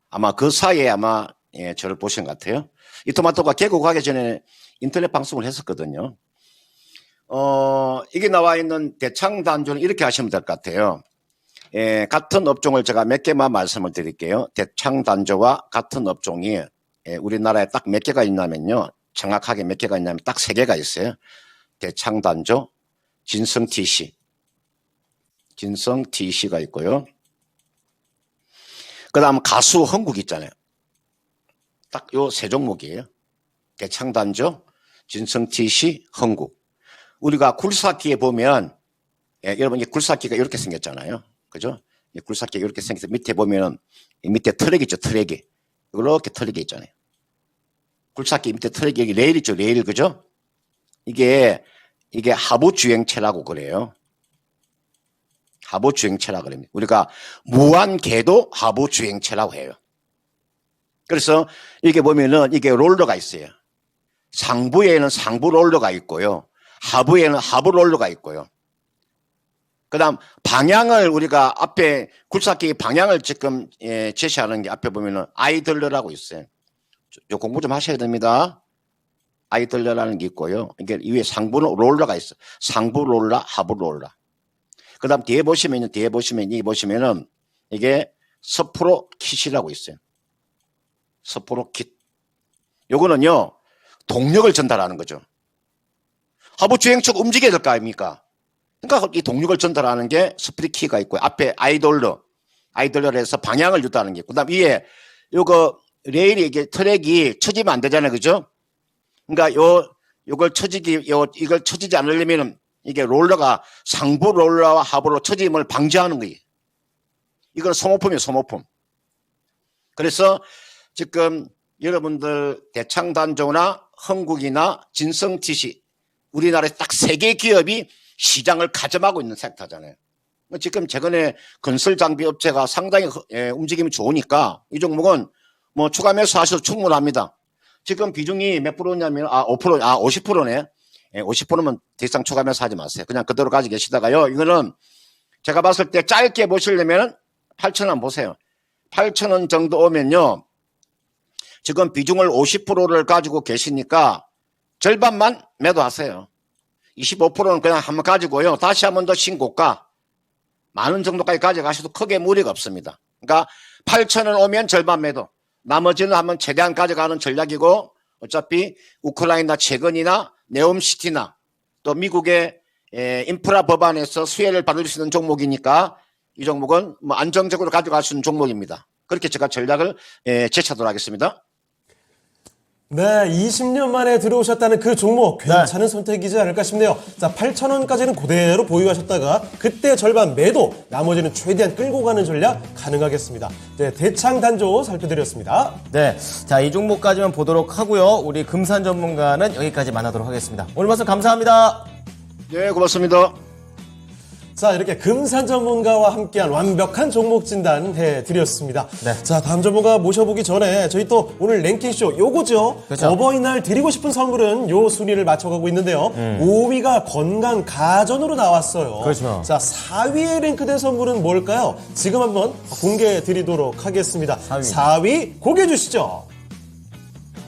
아마 그 사이에 아마 저를 보신 것 같아요. 이 토마토가 개국하기 전에 인터넷 방송을 했었거든요. 이게 나와 있는 대창단조는 이렇게 하시면 될 것 같아요. 같은 업종을 제가 몇 개만 말씀을 드릴게요. 대창단조와 같은 업종이 우리나라에 딱 몇 개가 있냐면요. 정확하게 몇 개가 있냐면 딱 3개가 있어요. 대창단조, 진성 TC. 진성 TC가 있고요. 그 다음 가수 흥국 있잖아요. 딱 요 3종목이에요. 대창단조, 진성 TC, 흥국. 우리가 굴삭기에 보면, 여러분, 이 굴삭기가 이렇게 생겼잖아요. 그죠? 이 굴삭기가 이렇게 생겨서 밑에 보면은, 이 밑에 트랙 있죠, 트랙이. 이렇게 트랙이 있잖아요. 굴삭기 밑에 트랙이 여기 레일 있죠, 레일, 그죠? 이게 하부주행체라고 그래요. 하부주행체라고 그럽니다. 우리가 무한궤도 하부주행체라고 해요. 그래서 이게 보면은 이게 롤러가 있어요. 상부에는 상부 롤러가 있고요. 하부에는 하부 롤러가 있고요. 그 다음 방향을 우리가 앞에 굴삭기 방향을 지금 제시하는 게 앞에 보면은 아이들러라고 있어요. 요 공부 좀 하셔야 됩니다. 아이들러라는 게 있고요. 이게 위에 상부 롤러가 있어. 상부 롤러, 하부 롤러. 그 다음 뒤에 보시면은 이게 스프로 킷이라고 있어요. 스프로 킷. 요거는요, 동력을 전달하는 거죠. 하부 주행체가 움직여야 될 거 아닙니까? 그러니까 이 동력을 전달하는 게 스프리키가 있고요. 앞에 아이돌러를 해서 방향을 유도하는 게 있고, 그 다음 위에 요거 레일이 이게 트랙이 처지면 안 되잖아요. 그죠? 그러니까 이걸 처지지 않으려면은 이게 롤러가 상부 롤러와 하부로 처짐을 방지하는 거예요. 이건 소모품이에요, 소모품. 그래서 지금 여러분들 대창단조나 흥국이나 진성TC 우리나라에 딱 3개 기업이 시장을 가점하고 있는 섹터잖아요. 지금 최근에 건설 장비 업체가 상당히 움직임이 좋으니까 이 종목은 뭐 추가 매수하셔도 충분합니다. 지금 비중이 몇 프로냐면 50%네. 50%면 더 이상 추가 매수하지 마세요. 그냥 그대로 가지고 계시다가요. 이거는 제가 봤을 때 짧게 보시려면 8,000원 보세요. 8,000원 정도 오면요. 지금 비중을 50%를 가지고 계시니까 절반만 매도하세요. 25%는 그냥 한번 가지고요. 다시 한 번 더 신고가 만원 정도까지 가져가셔도 크게 무리가 없습니다. 그러니까 8,000원 오면 절반 매도. 나머지는 한번 최대한 가져가는 전략이고 어차피 우크라이나 채권이나 네옴시티나 또 미국의 인프라 법안에서 수혜를 받을 수 있는 종목이니까 이 종목은 뭐 안정적으로 가져갈 수 있는 종목입니다. 그렇게 제가 전략을 제시하도록 하겠습니다. 네, 20년 만에 들어오셨다는 그 종목 괜찮은 선택이지 않을까 싶네요. 자, 8,000원까지는 그대로 보유하셨다가 그때 절반 매도, 나머지는 최대한 끌고 가는 전략 가능하겠습니다. 네, 대창단조 살펴드렸습니다. 네, 자, 이 종목까지만 보도록 하고요. 우리 금산 전문가는 여기까지 만나도록 하겠습니다. 오늘 말씀 감사합니다. 네, 고맙습니다. 자, 이렇게 금산 전문가와 함께한 완벽한 종목 진단 해드렸습니다. 네. 자, 다음 전문가 모셔보기 전에 저희 또 오늘 랭킹쇼 요거죠. 그렇죠. 어버이날 드리고 싶은 선물은 요 순위를 맞춰가고 있는데요. 5위가 건강 가전으로 나왔어요. 그렇죠. 자, 4위에 랭크된 선물은 뭘까요? 지금 한번 공개해 드리도록 하겠습니다. 4위 공개해 주시죠.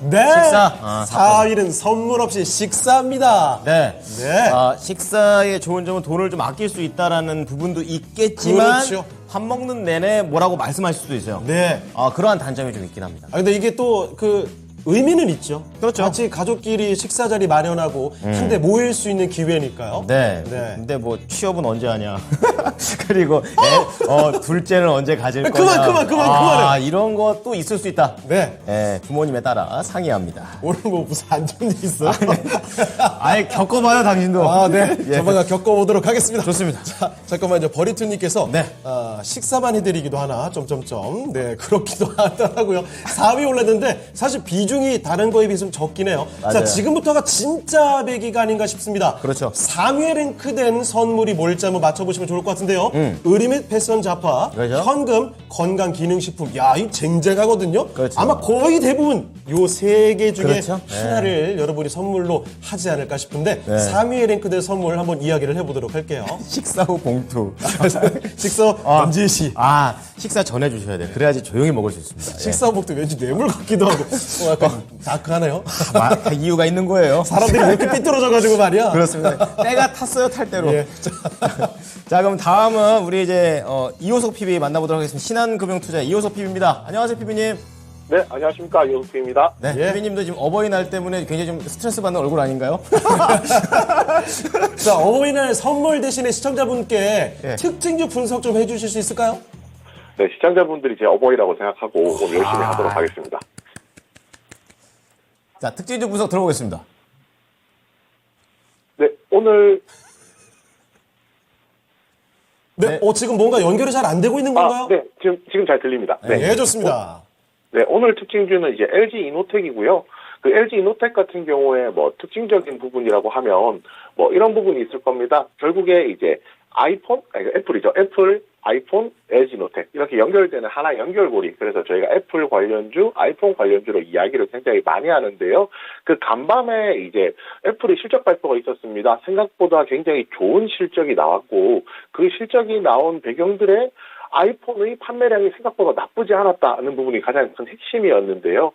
네. 식사. 4위는 선물 없이 식사입니다. 네. 네. 식사의 좋은 점은 돈을 좀 아낄 수 있다라는 부분도 있겠지만 그렇죠. 밥 먹는 내내 뭐라고 말씀하실 수도 있어요. 네. 그러한 단점이 좀 있긴 합니다. 근데 이게 또 의미는 있죠. 그렇죠. 같이 가족끼리 식사 자리 마련하고 한데 모일 수 있는 기회니까요. 네. 네. 근데 뭐 취업은 언제 하냐. 그리고 둘째는 언제 가질 그만, 거냐. 그만해. 이런 것도 있을 수 있다. 네. 부모님에 따라 상의합니다. 오늘 뭐 무슨 안 좋은 일 있어? 아예 겪어봐요, 당신도. 네. 예. 조만간 겪어보도록 하겠습니다. 좋습니다. 자, 잠깐만요. 버리투님께서 네. 식사만 해드리기도 하나, 점점점. 네, 그렇기도 하더라고요. 4위 올랐는데 사실 비중이 다른 거에 비해서 좀 적긴 해요. 맞아요. 자, 지금부터가 진짜 배기가 아닌가 싶습니다. 그렇죠. 3위에 랭크된 선물이 뭘지 한번 맞춰보시면 좋을 것 같은데요. 의리 및 패션 잡화, 그렇죠. 현금, 건강기능식품. 야, 이 쟁쟁하거든요. 그렇죠. 아마 거의 대부분 요 3개 중에 그렇죠. 하나를 여러분이 선물로 하지 않을까 싶은데 네. 3위에 랭크된 선물 한번 이야기를 해보도록 할게요. 식사 후 봉투. 식사 반지시. 식사 전에 주셔야 돼요. 그래야지 조용히 먹을 수 있습니다. 예. 식사 복도 왠지 뇌물 같기도 하고 약간 다크하네요. 이유가 있는 거예요. 사람들이 왜 이렇게 삐뚤어져가지고 말이야. 그렇습니다. 때가 탔어요, 탈 대로. 예. 자, 그럼 다음은 우리 이제 이호석 PB 만나보도록 하겠습니다. 신한금융투자 이호석 PB입니다. 안녕하세요, PB님. 네, 안녕하십니까. 이호수입니다. 네, 예. 피디님도 지금 어버이날 때문에 굉장히 좀 스트레스 받는 얼굴 아닌가요? 자, 어버이날 선물 대신에 시청자분께 예. 특징주 분석 좀 해주실 수 있을까요? 네, 시청자분들이 제 어버이라고 생각하고 오늘 열심히 하도록 하겠습니다. 자, 특징주 분석 들어보겠습니다. 네, 오늘, 네. 지금 뭔가 연결이 잘 안 되고 있는 건가요? 네, 지금 잘 들립니다. 네. 예, 좋습니다. 네, 오늘 특징주는 이제 LG 이노텍이고요. 그 LG 이노텍 같은 경우에 뭐 특징적인 부분이라고 하면 뭐 이런 부분이 있을 겁니다. 결국에 이제 애플이죠. 애플, 아이폰, LG 이노텍 이렇게 연결되는 하나 연결고리. 그래서 저희가 애플 관련주, 아이폰 관련주로 이야기를 굉장히 많이 하는데요. 그 간밤에 이제 애플의 실적 발표가 있었습니다. 생각보다 굉장히 좋은 실적이 나왔고 그 실적이 나온 배경들에 아이폰의 판매량이 생각보다 나쁘지 않았다는 부분이 가장 큰 핵심이었는데요.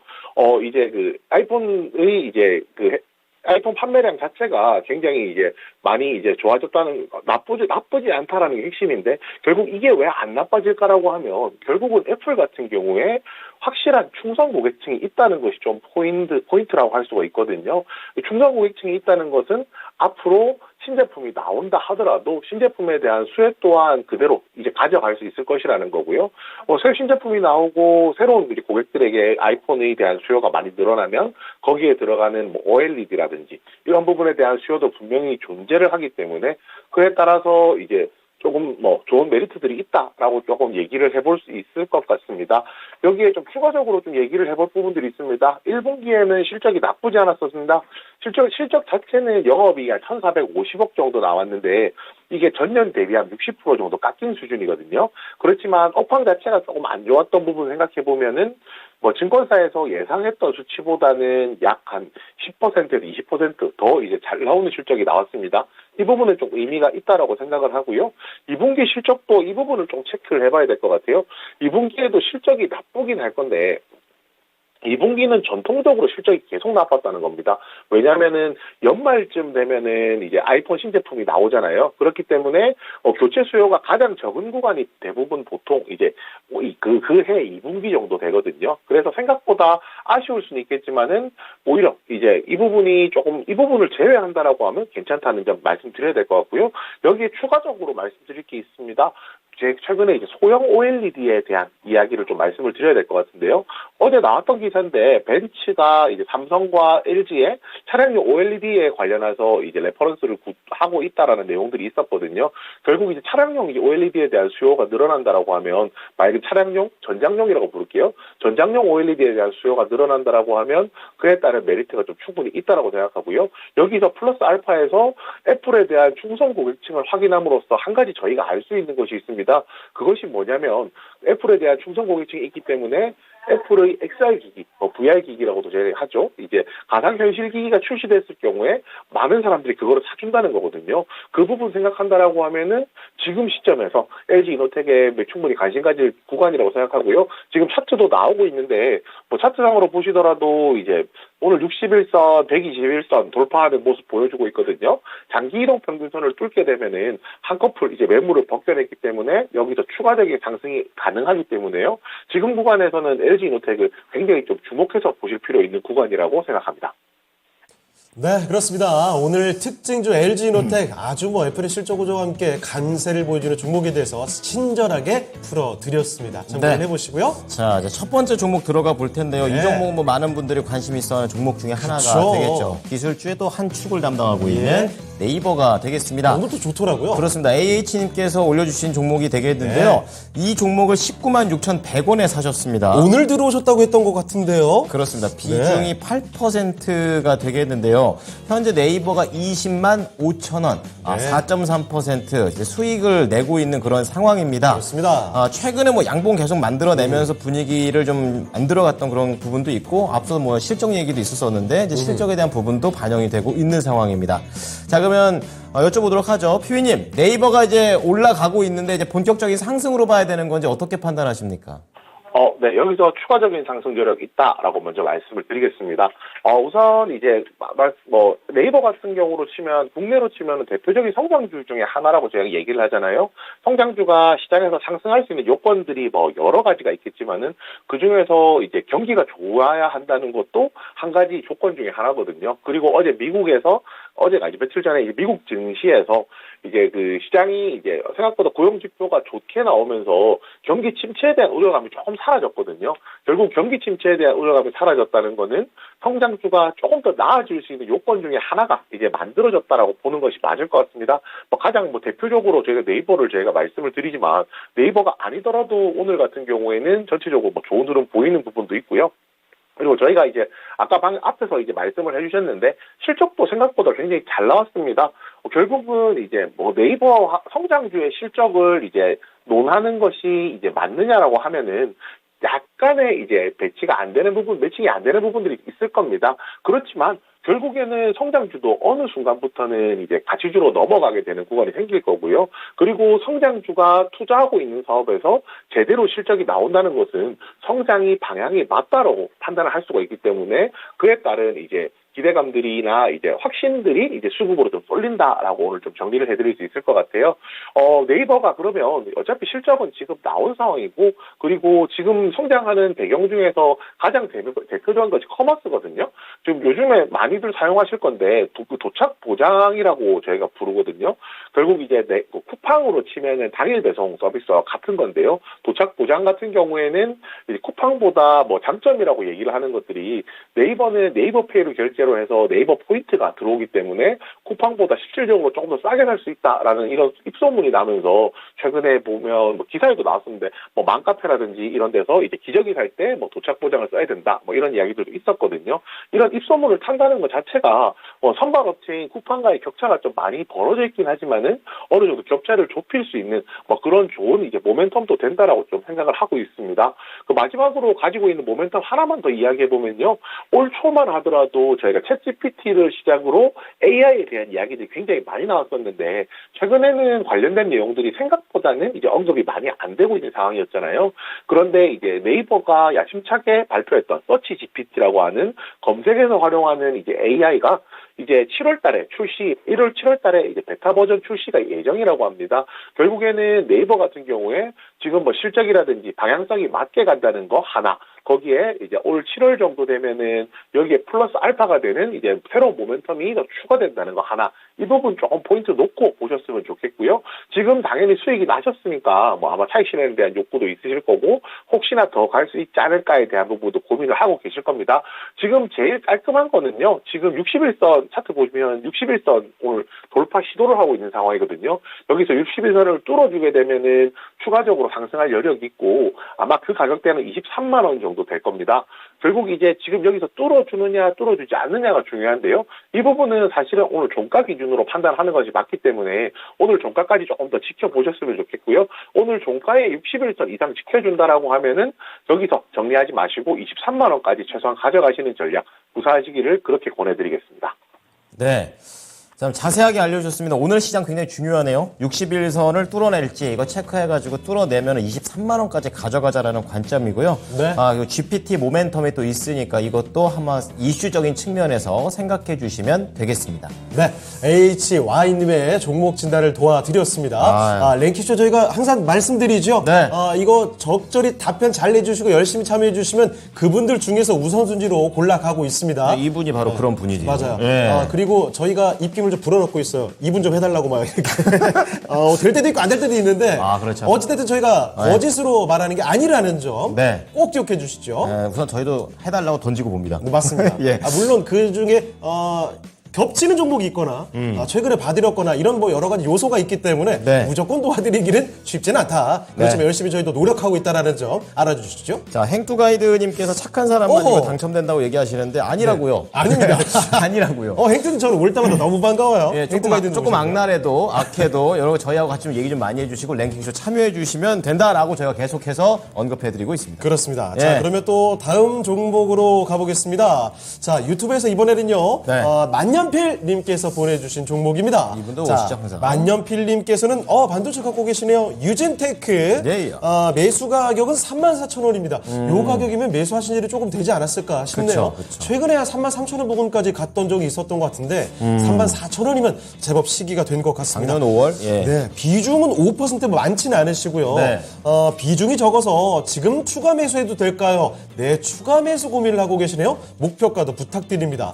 이제 그 아이폰의 이제 그 아이폰 판매량 자체가 굉장히 이제 많이 이제 좋아졌다는, 나쁘지 않다라는 게 핵심인데, 결국 이게 왜 안 나빠질까라고 하면, 결국은 애플 같은 경우에 확실한 충성 고객층이 있다는 것이 좀 포인트라고 할 수가 있거든요. 충성 고객층이 있다는 것은 앞으로 신제품이 나온다 하더라도 신제품에 대한 수혜 또한 그대로 이제 가져갈 수 있을 것이라는 거고요. 새 신제품이 나오고 새로운 우리 고객들에게 아이폰에 대한 수요가 많이 늘어나면 거기에 들어가는 뭐 OLED라든지 이런 부분에 대한 수요도 분명히 존재를 하기 때문에 그에 따라서 이제 조금 뭐 좋은 메리트들이 있다라고 조금 얘기를 해볼 수 있을 것 같습니다. 여기에 좀 추가적으로 좀 얘기를 해볼 부분들이 있습니다. 1분기에는 실적이 나쁘지 않았었습니다. 실적 자체는 영업이익이 한 1,450억 정도 나왔는데 이게 전년 대비 한 60% 정도 깎인 수준이거든요. 그렇지만 업황 자체가 조금 안 좋았던 부분 생각해 보면은 뭐 증권사에서 예상했던 수치보다는 약 한 10%에서 20% 더 이제 잘 나오는 실적이 나왔습니다. 이 부분은 좀 의미가 있다라고 생각을 하고요. 2분기 실적도 이 부분을 좀 체크를 해봐야 될 것 같아요. 2분기에도 실적이 나쁘긴 할 건데 2분기는 전통적으로 실적이 계속 나빴다는 겁니다. 왜냐하면은 연말쯤 되면은 이제 아이폰 신제품이 나오잖아요. 그렇기 때문에 교체 수요가 가장 적은 구간이 대부분 보통 이제 그해 2분기 정도 되거든요. 그래서 생각보다 아쉬울 수는 있겠지만은 오히려 이제 이 부분을 제외한다라고 하면 괜찮다는 점 말씀드려야 될 것 같고요. 여기에 추가적으로 말씀드릴 게 있습니다. 최근에 이제 소형 OLED에 대한 이야기를 좀 말씀을 드려야 될 것 같은데요. 어제 나왔던 기사인데 벤츠가 이제 삼성과 LG의 차량용 OLED에 관련해서 이제 레퍼런스를 하고 있다라는 내용들이 있었거든요. 결국 이제 차량용 OLED에 대한 수요가 늘어난다라고 하면 만약에 차량용, 전장용이라고 부를게요. 전장용 OLED에 대한 수요가 늘어난다라고 하면 그에 따른 메리트가 좀 충분히 있다라고 생각하고요. 여기서 플러스 알파에서 애플에 대한 충성 고객층을 확인함으로써 한 가지 저희가 알 수 있는 것이 있습니다. 그것이 뭐냐면 애플에 대한 충성 고객층이 있기 때문에 애플의 XR 기기, VR 기기라고도 저희가 하죠. 이제 가상현실 기기가 출시됐을 경우에 많은 사람들이 그거를 사준다는 거거든요. 그 부분 생각한다라고 하면은 지금 시점에서 LG 이노텍에 충분히 관심 가질 구간이라고 생각하고요. 지금 차트도 나오고 있는데 뭐 차트상으로 보시더라도 이제 오늘 61선, 121선 돌파하는 모습 보여주고 있거든요. 장기 이동 평균선을 뚫게 되면은 한꺼풀 이제 매물을 벗겨냈기 때문에 여기서 추가적인 상승이 가능하기 때문에요. 지금 구간에서는 LG 이노텍을 굉장히 좀 주목해서 보실 필요 있는 구간이라고 생각합니다. 네, 그렇습니다. 오늘 특징주 LG 이노텍 아주 뭐 애플의 실적 구조와 함께 간세를 보여주는 종목에 대해서 친절하게 풀어드렸습니다. 참고해 네. 보시고요. 자, 이제 첫 번째 종목 들어가 볼 텐데요. 네. 이 종목은 뭐 많은 분들이 관심 있어 하는 종목 중에 하나가 그쵸. 되겠죠. 기술주의 또 한 축을 담당하고 있는 네이버가 되겠습니다. 오늘도 좋더라고요. 그렇습니다. AH님께서 올려주신 종목이 되겠는데요. 이 종목을 19만 6,100원에 사셨습니다. 오늘 들어오셨다고 했던 것 같은데요. 그렇습니다. 비중이 8%가 되겠는데요. 현재 네이버가 20만 5천 원, 4.3% 이제 수익을 내고 있는 그런 상황입니다. 그렇습니다. 최근에 뭐 양봉 계속 만들어내면서 분위기를 좀 만들어갔던 그런 부분도 있고 앞서 뭐 실적 얘기도 있었었는데 이제 실적에 대한 부분도 반영이 되고 있는 상황입니다. 자, 그러면 여쭤보도록 하죠. 피위님, 네이버가 이제 올라가고 있는데 이제 본격적인 상승으로 봐야 되는 건지 어떻게 판단하십니까? 네, 여기서 추가적인 상승 여력이 있다라고 먼저 말씀을 드리겠습니다. 우선 이제 네이버 같은 경우로 치면 국내로 치면 대표적인 성장주 중에 하나라고 저희가 얘기를 하잖아요. 성장주가 시장에서 상승할 수 있는 요건들이 여러 가지가 있겠지만은 그 중에서 이제 경기가 좋아야 한다는 것도 한 가지 조건 중에 하나거든요. 그리고 어제 미국에서 어제가 이제 며칠 전에 미국 증시에서 이제 그 시장이 이제 생각보다 고용 지표가 좋게 나오면서 경기 침체에 대한 우려감이 조금 사라졌거든요. 결국 경기 침체에 대한 우려감이 사라졌다는 거는 성장주가 조금 더 나아질 수 있는 요건 중에 하나가 이제 만들어졌다라고 보는 것이 맞을 것 같습니다. 가장 대표적으로 저희가 네이버를 저희가 말씀을 드리지만 네이버가 아니더라도 오늘 같은 경우에는 전체적으로 좋은 흐름 보이는 부분도 있고요. 그리고 저희가 이제 아까 앞에서 이제 말씀을 해주셨는데 실적도 생각보다 굉장히 잘 나왔습니다. 결국은 이제 네이버 성장주의 실적을 이제 논하는 것이 이제 맞느냐라고 하면은 약간의 이제 배치가 안 되는 부분, 매칭이 안 되는 부분들이 있을 겁니다. 그렇지만 결국에는 성장주도 어느 순간부터는 이제 가치주로 넘어가게 되는 구간이 생길 거고요. 그리고 성장주가 투자하고 있는 사업에서 제대로 실적이 나온다는 것은 성장이 방향이 맞다라고 판단을 할 수가 있기 때문에 그에 따른 이제 기대감들이나 이제 확신들이 이제 수급으로 좀 쏠린다라고 오늘 좀 정리를 해드릴 수 있을 것 같아요. 네이버가 그러면 어차피 실적은 지금 나온 상황이고 그리고 지금 성장하는 배경 중에서 가장 대표적인 것이 커머스거든요. 지금 요즘에 많이들 사용하실 건데 도착 보장이라고 저희가 부르거든요. 결국 이제 쿠팡으로 치면은 당일 배송 서비스와 같은 건데요. 도착 보장 같은 경우에는 이제 쿠팡보다 장점이라고 얘기를 하는 것들이 네이버는 네이버페이로 결제로 해서 네이버 포인트가 들어오기 때문에 쿠팡보다 실질적으로 조금 더 싸게 살 수 있다라는 이런 입소문이 나면서 최근에 보면 기사에도 나왔었는데 맘카페라든지 이런 데서 이제 기저귀 살 때 도착 보장을 써야 된다 이런 이야기들도 있었거든요. 이런 입소문을 탄다는 것 자체가 선발업체인 쿠팡과의 격차가 좀 많이 벌어져 있긴 하지만은 어느 정도 격차를 좁힐 수 있는 그런 좋은 이제 모멘텀도 된다라고 좀 생각을 하고 있습니다. 그 마지막으로 가지고 있는 모멘텀 하나만 더 이야기해 보면요. 올 초만 하더라도 저희가 챗GPT를 시작으로 AI에 대한 이야기들이 굉장히 많이 나왔었는데 최근에는 관련된 내용들이 생각보다는 이제 언급이 많이 안 되고 있는 상황이었잖아요. 그런데 이제 네이버가 야심차게 발표했던 서치 GPT라고 하는 검색에서 활용하는 이제 AI가 이제 7월 달에 7월 달에 이제 베타 버전 출시가 예정이라고 합니다. 결국에는 네이버 같은 경우에 지금 실적이라든지 방향성이 맞게 간다는 거 하나, 거기에 이제 올 7월 정도 되면은 여기에 플러스 알파가 되는 이제 새로운 모멘텀이 더 추가된다는 거 하나, 이 부분 조금 포인트 놓고 보셨으면 좋겠고요. 지금 당연히 수익이 나셨으니까 아마 차익 실현에 대한 욕구도 있으실 거고 혹시나 더 갈 수 있지 않을까에 대한 부분도 고민을 하고 계실 겁니다. 지금 제일 깔끔한 거는요. 지금 61선 차트 보시면 61선 오늘 돌파 시도를 하고 있는 상황이거든요. 여기서 61선을 뚫어주게 되면은 추가적으로 상승할 여력이 있고 아마 그 가격대는 23만 원 정도 될 겁니다. 결국 이제 지금 여기서 뚫어주느냐 뚫어주지 않느냐가 중요한데요. 이 부분은 사실은 오늘 종가 기준으로 판단하는 것이 맞기 때문에 오늘 종가까지 조금 더 지켜보셨으면 좋겠고요. 오늘 종가에 61선 이상 지켜준다라고 하면은 여기서 정리하지 마시고 23만 원까지 최소한 가져가시는 전략 구사하시기를 그렇게 권해드리겠습니다. 네. 자, 자세하게 알려주셨습니다. 오늘 시장 굉장히 중요하네요. 61선을 뚫어낼지 이거 체크해가지고 뚫어내면 23만 원까지 가져가자라는 관점이고요. 네. 그리고 GPT 모멘텀이 또 있으니까 이것도 한번 이슈적인 측면에서 생각해 주시면 되겠습니다. 네, HY님의 종목 진단을 도와드렸습니다. 랭키쇼 저희가 항상 말씀드리죠. 네. 이거 적절히 답변 잘 내주시고 열심히 참여해주시면 그분들 중에서 우선순위로 골라가고 있습니다. 네, 이분이 바로 그런 분이지. 맞아요. 네. 그리고 저희가 입김을 좀 불어넣고 있어요. 이분 좀 해달라고 막 이렇게. 될 때도 있고 안 될 때도 있는데. 그렇죠. 어찌됐든 저희가 거짓으로 말하는 게 아니라는 점. 네. 꼭 기억해 주시죠. 네, 우선 저희도 해달라고 던지고 봅니다. 네, 맞습니다. 예. 물론 그 중에 겹치는 종목이 있거나 최근에 봐드렸거나 이런 여러 가지 요소가 있기 때문에 네. 무조건 도와드리기는 쉽지는 않다. 그렇지만 네. 열심히 저희도 노력하고 있다는 점 알아주시죠. 자, 행투가이드님께서 착한 사람만 오호. 이거 당첨된다고 얘기하시는데 아니라고요. 네. 아닙니다. 아니라고요. 행트는 저는 올 때마다 너무 반가워요. 예, 조금 악랄해도 악해도 여러분 저희하고 같이 좀 얘기 좀 많이 해주시고 랭킹쇼 참여해주시면 된다라고 저희가 계속해서 언급해드리고 있습니다. 그렇습니다. 예. 자, 그러면 또 다음 종목으로 가보겠습니다. 자, 유튜브에서 이번에는요, 네. 만약 만년필님께서 보내주신 종목입니다. 이분도 오시죠, 항상. 만년필님께서는 반도체 갖고 계시네요. 유진테크. 네. 매수 가격은 34,000원입니다. 요 가격이면 매수하신 일이 조금 되지 않았을까 싶네요. 그쵸. 최근에 한 33,000원 부근까지 갔던 적이 있었던 것 같은데 34,000원이면 제법 시기가 된 것 같습니다. 작년 5월. 예. 네, 비중은 5% 많지는 않으시고요. 네. 비중이 적어서 지금 추가 매수해도 될까요? 네, 추가 매수 고민을 하고 계시네요. 목표가도 부탁드립니다.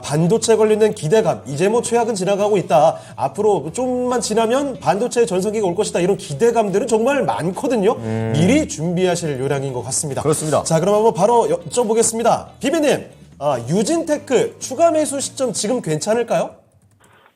반도체 관련된 기대감, 이제 뭐 최악은 지나가고 있다. 앞으로 좀만 지나면 반도체 전성기가 올 것이다. 이런 기대감들은 정말 많거든요. 미리 준비하실 요량인 것 같습니다. 그렇습니다. 자, 그럼 한번 바로 여쭤보겠습니다. 비비님, 유진테크 추가 매수 시점 지금 괜찮을까요?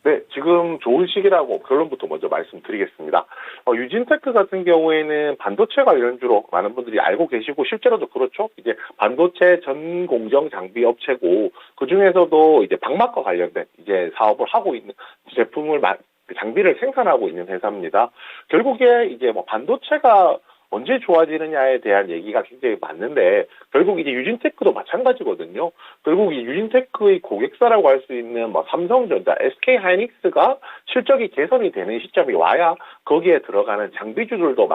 네, 지금 좋은 시기라고 결론부터 먼저 말씀드리겠습니다. 유진테크 같은 경우에는 반도체 관련주로 많은 분들이 알고 계시고 실제로도 그렇죠. 이제 반도체 전 공정 장비 업체고 그 중에서도 이제 방막과 관련된 이제 사업을 하고 있는 제품을 장비를 생산하고 있는 회사입니다. 결국에 이제 뭐 반도체가 언제 좋아지느냐에 대한 얘기가 굉장히 많은데 결국 이제 유진테크도 마찬가지거든요. 결국 이 유진테크의 고객사라고 할 수 있는 뭐 삼성전자, SK하이닉스가 실적이 개선이 되는 시점이 와야 거기에 들어가는 장비주들도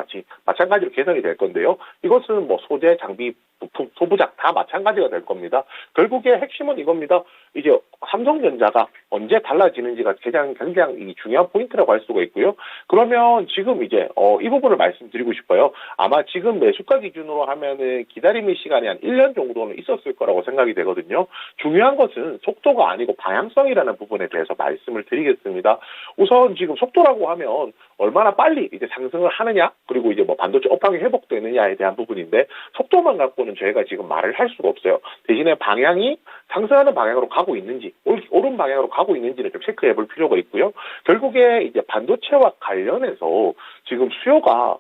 마찬가지로 개선이 될 건데요. 이것은 뭐 소재, 장비, 부품, 소부장 다 마찬가지가 될 겁니다. 결국에 핵심은 이겁니다. 이제 삼성전자가 언제 달라지는지가 굉장히 중요한 포인트라고 할 수가 있고요. 그러면 지금 이제 이 부분을 말씀드리고 싶어요. 아마 지금 매수가 기준으로 하면은 기다림의 시간이 한 1년 정도는 있었을 거라고 생각이 되거든요. 중요한 것은 속도가 아니고 방향성이라는 부분에 대해서 말씀을 드리겠습니다. 우선 지금 속도라고 하면 얼마나 빨리 이제 상승을 하느냐, 그리고 이제 뭐 반도체 업황이 회복되느냐에 대한 부분인데 속도만 갖고는 저희가 지금 말을 할 수가 없어요. 대신에 방향이 상승하는 방향으로 가고 있는지, 옳은 방향으로 가고 있는지를 좀 체크해 볼 필요가 있고요. 결국에 이제 반도체와 관련해서 지금 수요가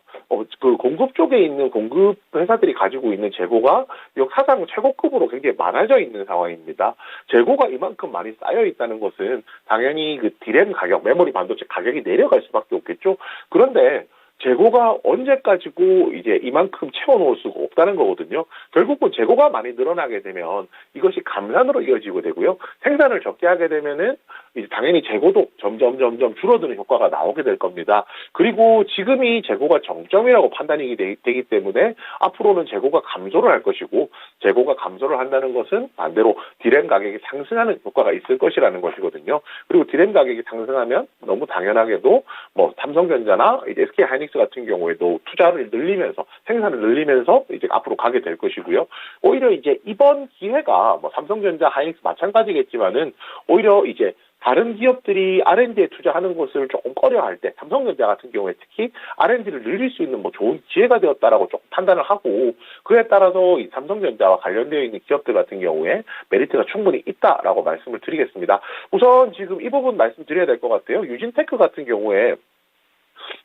그 공급 쪽에 있는 공급 회사들이 가지고 있는 재고가 사상 최고급으로 굉장히 많아져 있는 상황입니다. 재고가 이만큼 많이 쌓여 있다는 것은 당연히 그 디램 가격, 메모리 반도체 가격이 내려갈 수밖에 없겠죠. 그런데 재고가 언제까지고 이제 이만큼 채워놓을 수가 없다는 거거든요. 결국은 재고가 많이 늘어나게 되면 이것이 감산으로 이어지게 되고요. 생산을 적게 하게 되면은 이제 당연히 재고도 점점 줄어드는 효과가 나오게 될 겁니다. 그리고 지금이 재고가 정점이라고 판단이 되기 때문에 앞으로는 재고가 감소를 할 것이고, 재고가 감소를 한다는 것은 반대로 디램 가격이 상승하는 효과가 있을 것이라는 것이거든요. 그리고 디램 가격이 상승하면 너무 당연하게도 뭐 삼성전자나 이제 SK하이닉스 같은 경우에도 투자를 늘리면서 생산을 늘리면서 이제 앞으로 가게 될 것이고요. 오히려 이제 이번 기회가 뭐 삼성전자, 하이닉스 마찬가지겠지만은 오히려 이제 다른 기업들이 R&D에 투자하는 것을 조금 꺼려할 때 삼성전자 같은 경우에 특히 R&D를 늘릴 수 있는 뭐 좋은 기회가 되었다라고 조금 판단을 하고, 그에 따라서 이 삼성전자와 관련되어 있는 기업들 같은 경우에 메리트가 충분히 있다라고 말씀을 드리겠습니다. 우선 지금 이 부분 말씀드려야 될 것 같아요. 유진테크 같은 경우에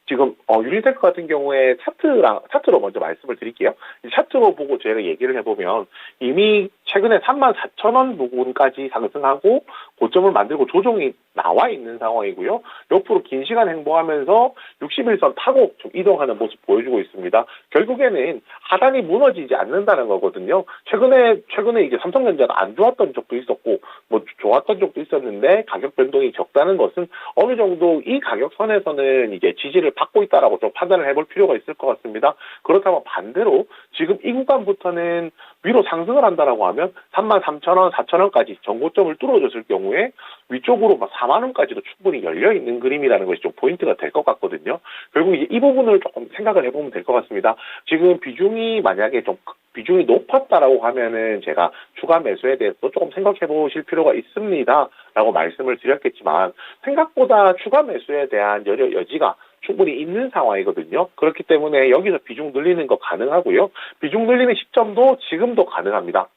지금 유니테크 같은 경우에 차트로 먼저 말씀을 드릴게요. 이 차트로 보고 저희가 얘기를 해보면 이미 최근에 34,000원 부분까지 상승하고 고점을 만들고 조정이 나와 있는 상황이고요. 옆으로 긴 시간 행보하면서 61선 타고 좀 이동하는 모습 보여주고 있습니다. 결국에는 하단이 무너지지 않는다는 거거든요. 최근에 이제 삼성전자가 안 좋았던 적도 있었고 뭐 좋았던 적도 있었는데 가격 변동이 적다는 것은 어느 정도 이 가격선에서는 이제 지지를 받고 있다라고 좀 판단을 해볼 필요가 있을 것 같습니다. 그렇다면 반대로 지금 이 구간부터는 위로 상승을 한다라고 하면 33,000원, 4,000원까지 전고점을 뚫어줬을 경우에 위쪽으로 40,000원까지도 충분히 열려있는 그림이라는 것이 좀 포인트가 될 것 같거든요. 결국 이제 이 부분을 조금 생각을 해보면 될 것 같습니다. 지금 비중이 만약에 좀 비중이 높았다라고 하면은 제가 추가 매수에 대해서 조금 생각해 보실 필요가 있습니다. 라고 말씀을 드렸겠지만 생각보다 추가 매수에 대한 여지가 충분히 있는 상황이거든요. 그렇기 때문에 여기서 비중 늘리는 거 가능하고요. 비중 늘리는 시점도 지금도 가능합니다.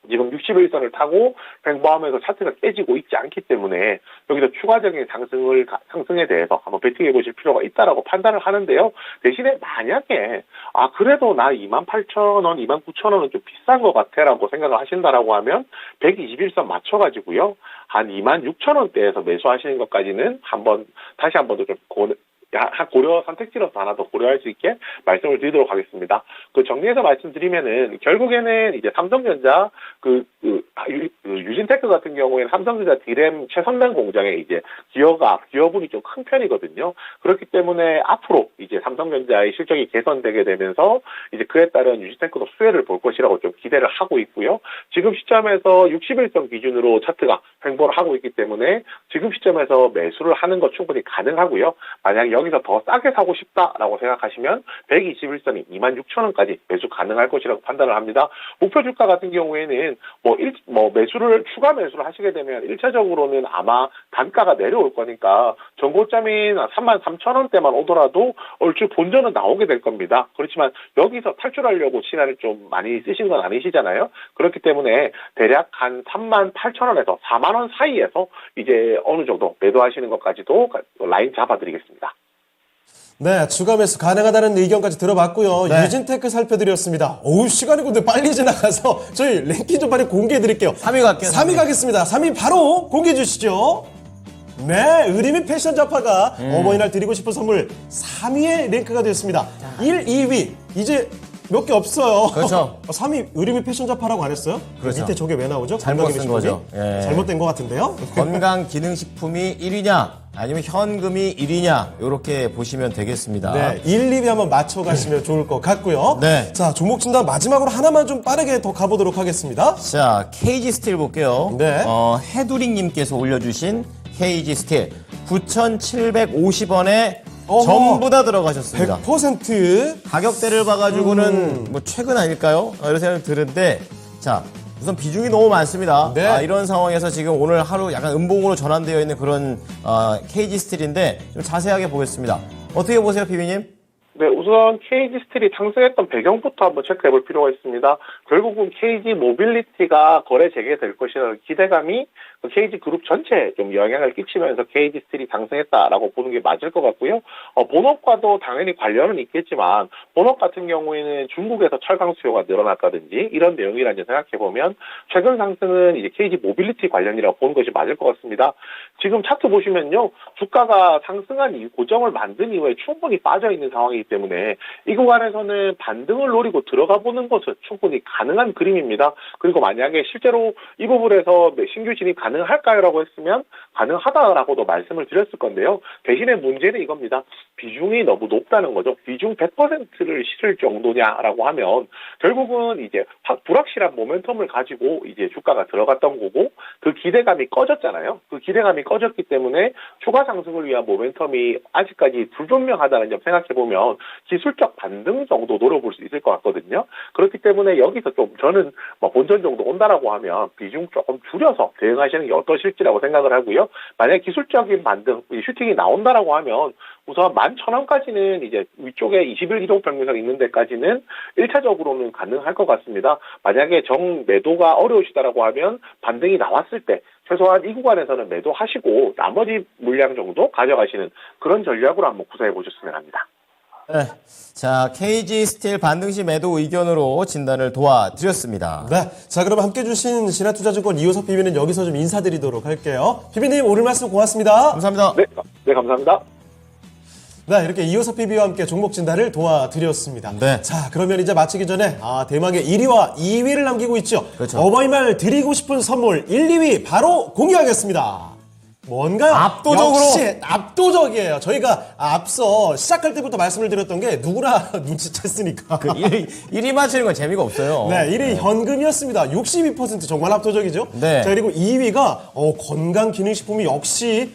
지금 61선을 타고 횡보하면서 차트가 깨지고 있지 않기 때문에 여기서 추가적인 상승에 대해서 한번 베팅해 보실 필요가 있다라고 판단을 하는데요. 대신에 만약에 그래도 나 28,000원, 29,000원은 좀 비싼 것 같아라고 생각을 하신다라고 하면 121선 맞춰가지고요. 한 26,000원대에서 매수하시는 것까지는 다시 한번 더 좀 고려 선택지로서 하나 더 고려할 수 있게 말씀을 드리도록 하겠습니다. 그 정리해서 말씀드리면은 결국에는 이제 삼성전자 유진테크 같은 경우에는 삼성전자 D램 최선단 공장에 이제 기여분이 좀 큰 편이거든요. 그렇기 때문에 앞으로 이제 삼성전자의 실적이 개선되게 되면서 이제 그에 따른 유진테크도 수혜를 볼 것이라고 좀 기대를 하고 있고요. 지금 시점에서 60일선 기준으로 차트가 횡보를 하고 있기 때문에 지금 시점에서 매수를 하는 것 충분히 가능하고요. 만약 여기서 더 싸게 사고 싶다라고 생각하시면 121선이 26,000원까지 매수 가능할 것이라고 판단을 합니다. 목표 주가 같은 경우에는 추가 매수를 하시게 되면 1차적으로는 아마 단가가 내려올 거니까 전고점인 33,000원대만 오더라도 얼추 본전은 나오게 될 겁니다. 그렇지만 여기서 탈출하려고 시간을 좀 많이 쓰신 건 아니시잖아요. 그렇기 때문에 대략 한 38,000원에서 4만원 사이에서 이제 어느 정도 매도하시는 것까지도 라인 잡아드리겠습니다. 네, 추가 매수 가능하다는 의견까지 들어봤고요. 네. 유진테크 살펴드렸습니다. 어우, 시간이 근데 빨리 지나가서 저희 랭킹 좀 빨리 공개해드릴게요. 3위 갈게요. 3위 가겠습니다. 3위 바로 공개해 주시죠. 네, 의리미 패션 잡화가 어버이날 드리고 싶은 선물 3위에 랭크가 되었습니다. 1, 2위 이제 몇 개 없어요. 그렇죠. 3위 의리미 패션 잡화라고 안 했어요? 그렇죠. 밑에 저게 왜 나오죠? 잘못 쓴 건강기능식품이? 거죠. 예. 잘못된 것 같은데요? 건강기능식품이 1위냐 아니면 현금이 1위냐 이렇게 보시면 되겠습니다. 네, 1, 2위 한번 맞춰가시면 좋을 것 같고요. 네. 자, 종목 진단 마지막으로 하나만 좀 빠르게 더 가보도록 하겠습니다. 자, KG 스틸 볼게요. 네. 해두링님께서 올려주신 KG 스틸 9,750원에 어허. 전부 다 들어가셨습니다. 100% 가격대를 봐가지고는 뭐 최근 아닐까요? 이런 생각이 드는데, 자, 우선 비중이 너무 많습니다. 네. 이런 상황에서 지금 오늘 하루 약간 음봉으로 전환되어 있는 그런 KG 스틸인데 좀 자세하게 보겠습니다. 어떻게 보세요, 비비님? 네, 우선 KG 스틸이 상승했던 배경부터 한번 체크해 볼 필요가 있습니다. 결국은 KG 모빌리티가 거래 재개될 것이라는 기대감이 KG 그룹 전체에 좀 영향을 끼치면서 KG 스틸이 상승했다라고 보는 게 맞을 것 같고요. 본업과도 당연히 관련은 있겠지만 본업 같은 경우에는 중국에서 철강 수요가 늘어났다든지 이런 내용이라는 생각해 보면 최근 상승은 이제 KG 모빌리티 관련이라고 보는 것이 맞을 것 같습니다. 지금 차트 보시면요, 주가가 상승한 이후 고점을 만든 이후에 충분히 빠져 있는 상황이기 때문에 이 구간에서는 반등을 노리고 들어가 보는 것은 충분히 가능한 그림입니다. 그리고 만약에 실제로 이 부분에서 신규 진입 가능할까요라고 했으면 가능하다라고도 말씀을 드렸을 건데요. 대신에 문제는 이겁니다. 비중이 너무 높다는 거죠. 비중 100%를 실을 정도냐라고 하면 결국은 이제 불확실한 모멘텀을 가지고 이제 주가가 들어갔던 거고 그 기대감이 꺼졌잖아요. 그 기대감이 꺼졌기 때문에 추가 상승을 위한 모멘텀이 아직까지 불분명하다는 점 생각해 보면 기술적 반등 정도 노려볼 수 있을 것 같거든요. 그렇기 때문에 여기서 좀 저는 본전 정도 온다라고 하면 비중 조금 줄여서 대응하시는 게 어떠실지라고 생각을 하고요. 만약 기술적인 반등, 슈팅이 나온다라고 하면 우선 11,000원까지는 이제 위쪽에 20일 이동평균선 있는 데까지는 1차적으로는 가능할 것 같습니다. 만약에 정 매도가 어려우시다라고 하면 반등이 나왔을 때 최소한 이 구간에서는 매도하시고 나머지 물량 정도 가져가시는 그런 전략으로 한번 구사해 보셨으면 합니다. 네. 자, KG 스틸 반등시 매도 의견으로 진단을 도와드렸습니다. 네. 자, 그럼 함께 해주신 신한투자증권 이호섭 PB는 여기서 좀 인사드리도록 할게요. PB님, 오늘 말씀 고맙습니다. 감사합니다. 네, 감사합니다. 네, 이렇게 이호섭 PB와 함께 종목 진단을 도와드렸습니다. 네. 자, 그러면 이제 마치기 전에 대망의 1위와 2위를 남기고 있죠. 그렇죠. 어버이날 드리고 싶은 선물 1, 2위 바로 공개하겠습니다. 뭔가요? 압도적으로. 역시 압도적이에요. 저희가 앞서 시작할 때부터 말씀을 드렸던 게 누구나 눈치챘으니까. 1위 맞히는 건 재미가 없어요. 네, 1위 현금이었습니다. 62% 정말 압도적이죠. 네. 자, 그리고 2위가 건강기능식품이 역시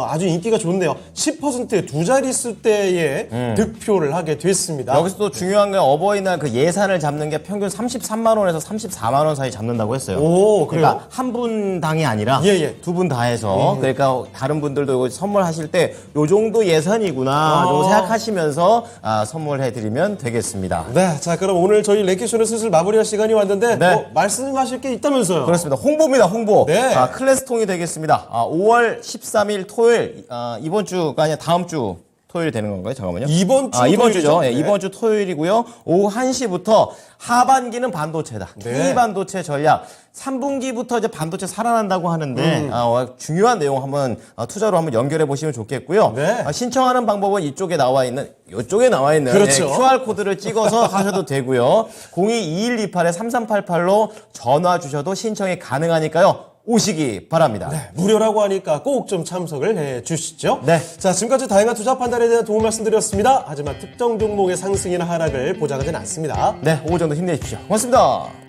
아주 인기가 좋은데요. 10%의 두 자릿수대에 득표를 하게 됐습니다. 여기서 또 중요한 건 어버이날 그 예산을 잡는 게 평균 33만 원에서 34만 원 사이 잡는다고 했어요. 오, 그래요? 그러니까 한 분당이 아니라 예. 두 분 다 해서 그러니까 다른 분들도 이거 선물하실 때 요 정도 예산이구나 좀 생각하시면서 선물해드리면 되겠습니다. 네, 자, 그럼 오늘 저희 랭킹쇼는 슬슬 마무리할 시간이 왔는데 네. 말씀하실 게 있다면서요? 그렇습니다. 홍보입니다. 홍보. 네. 클래스통이 되겠습니다. 5월 13일 토요일 이번 주가 아니라 다음 주 토요일이 되는 건가요? 잠깐만요. 이번 주 이번 토요일이죠? 주죠. 예, 네. 이번 주 토요일이고요. 오후 1시부터 하반기는 반도체다. 네. K반도체 전략. 3분기부터 이제 반도체 살아난다고 하는데 중요한 내용 한번 투자로 한번 연결해 보시면 좋겠고요. 네. 신청하는 방법은 이쪽에 나와 있는 그렇죠. QR 코드를 찍어서 하셔도 되고요. 022128-3388로 전화 주셔도 신청이 가능하니까요. 오시기 바랍니다. 네, 무료라고 하니까 꼭 좀 참석을 해 주시죠. 네. 자, 지금까지 다양한 투자 판단에 대한 도움 말씀드렸습니다. 하지만 특정 종목의 상승이나 하락을 보장하지는 않습니다. 네, 오후 정도 힘내십시오. 고맙습니다.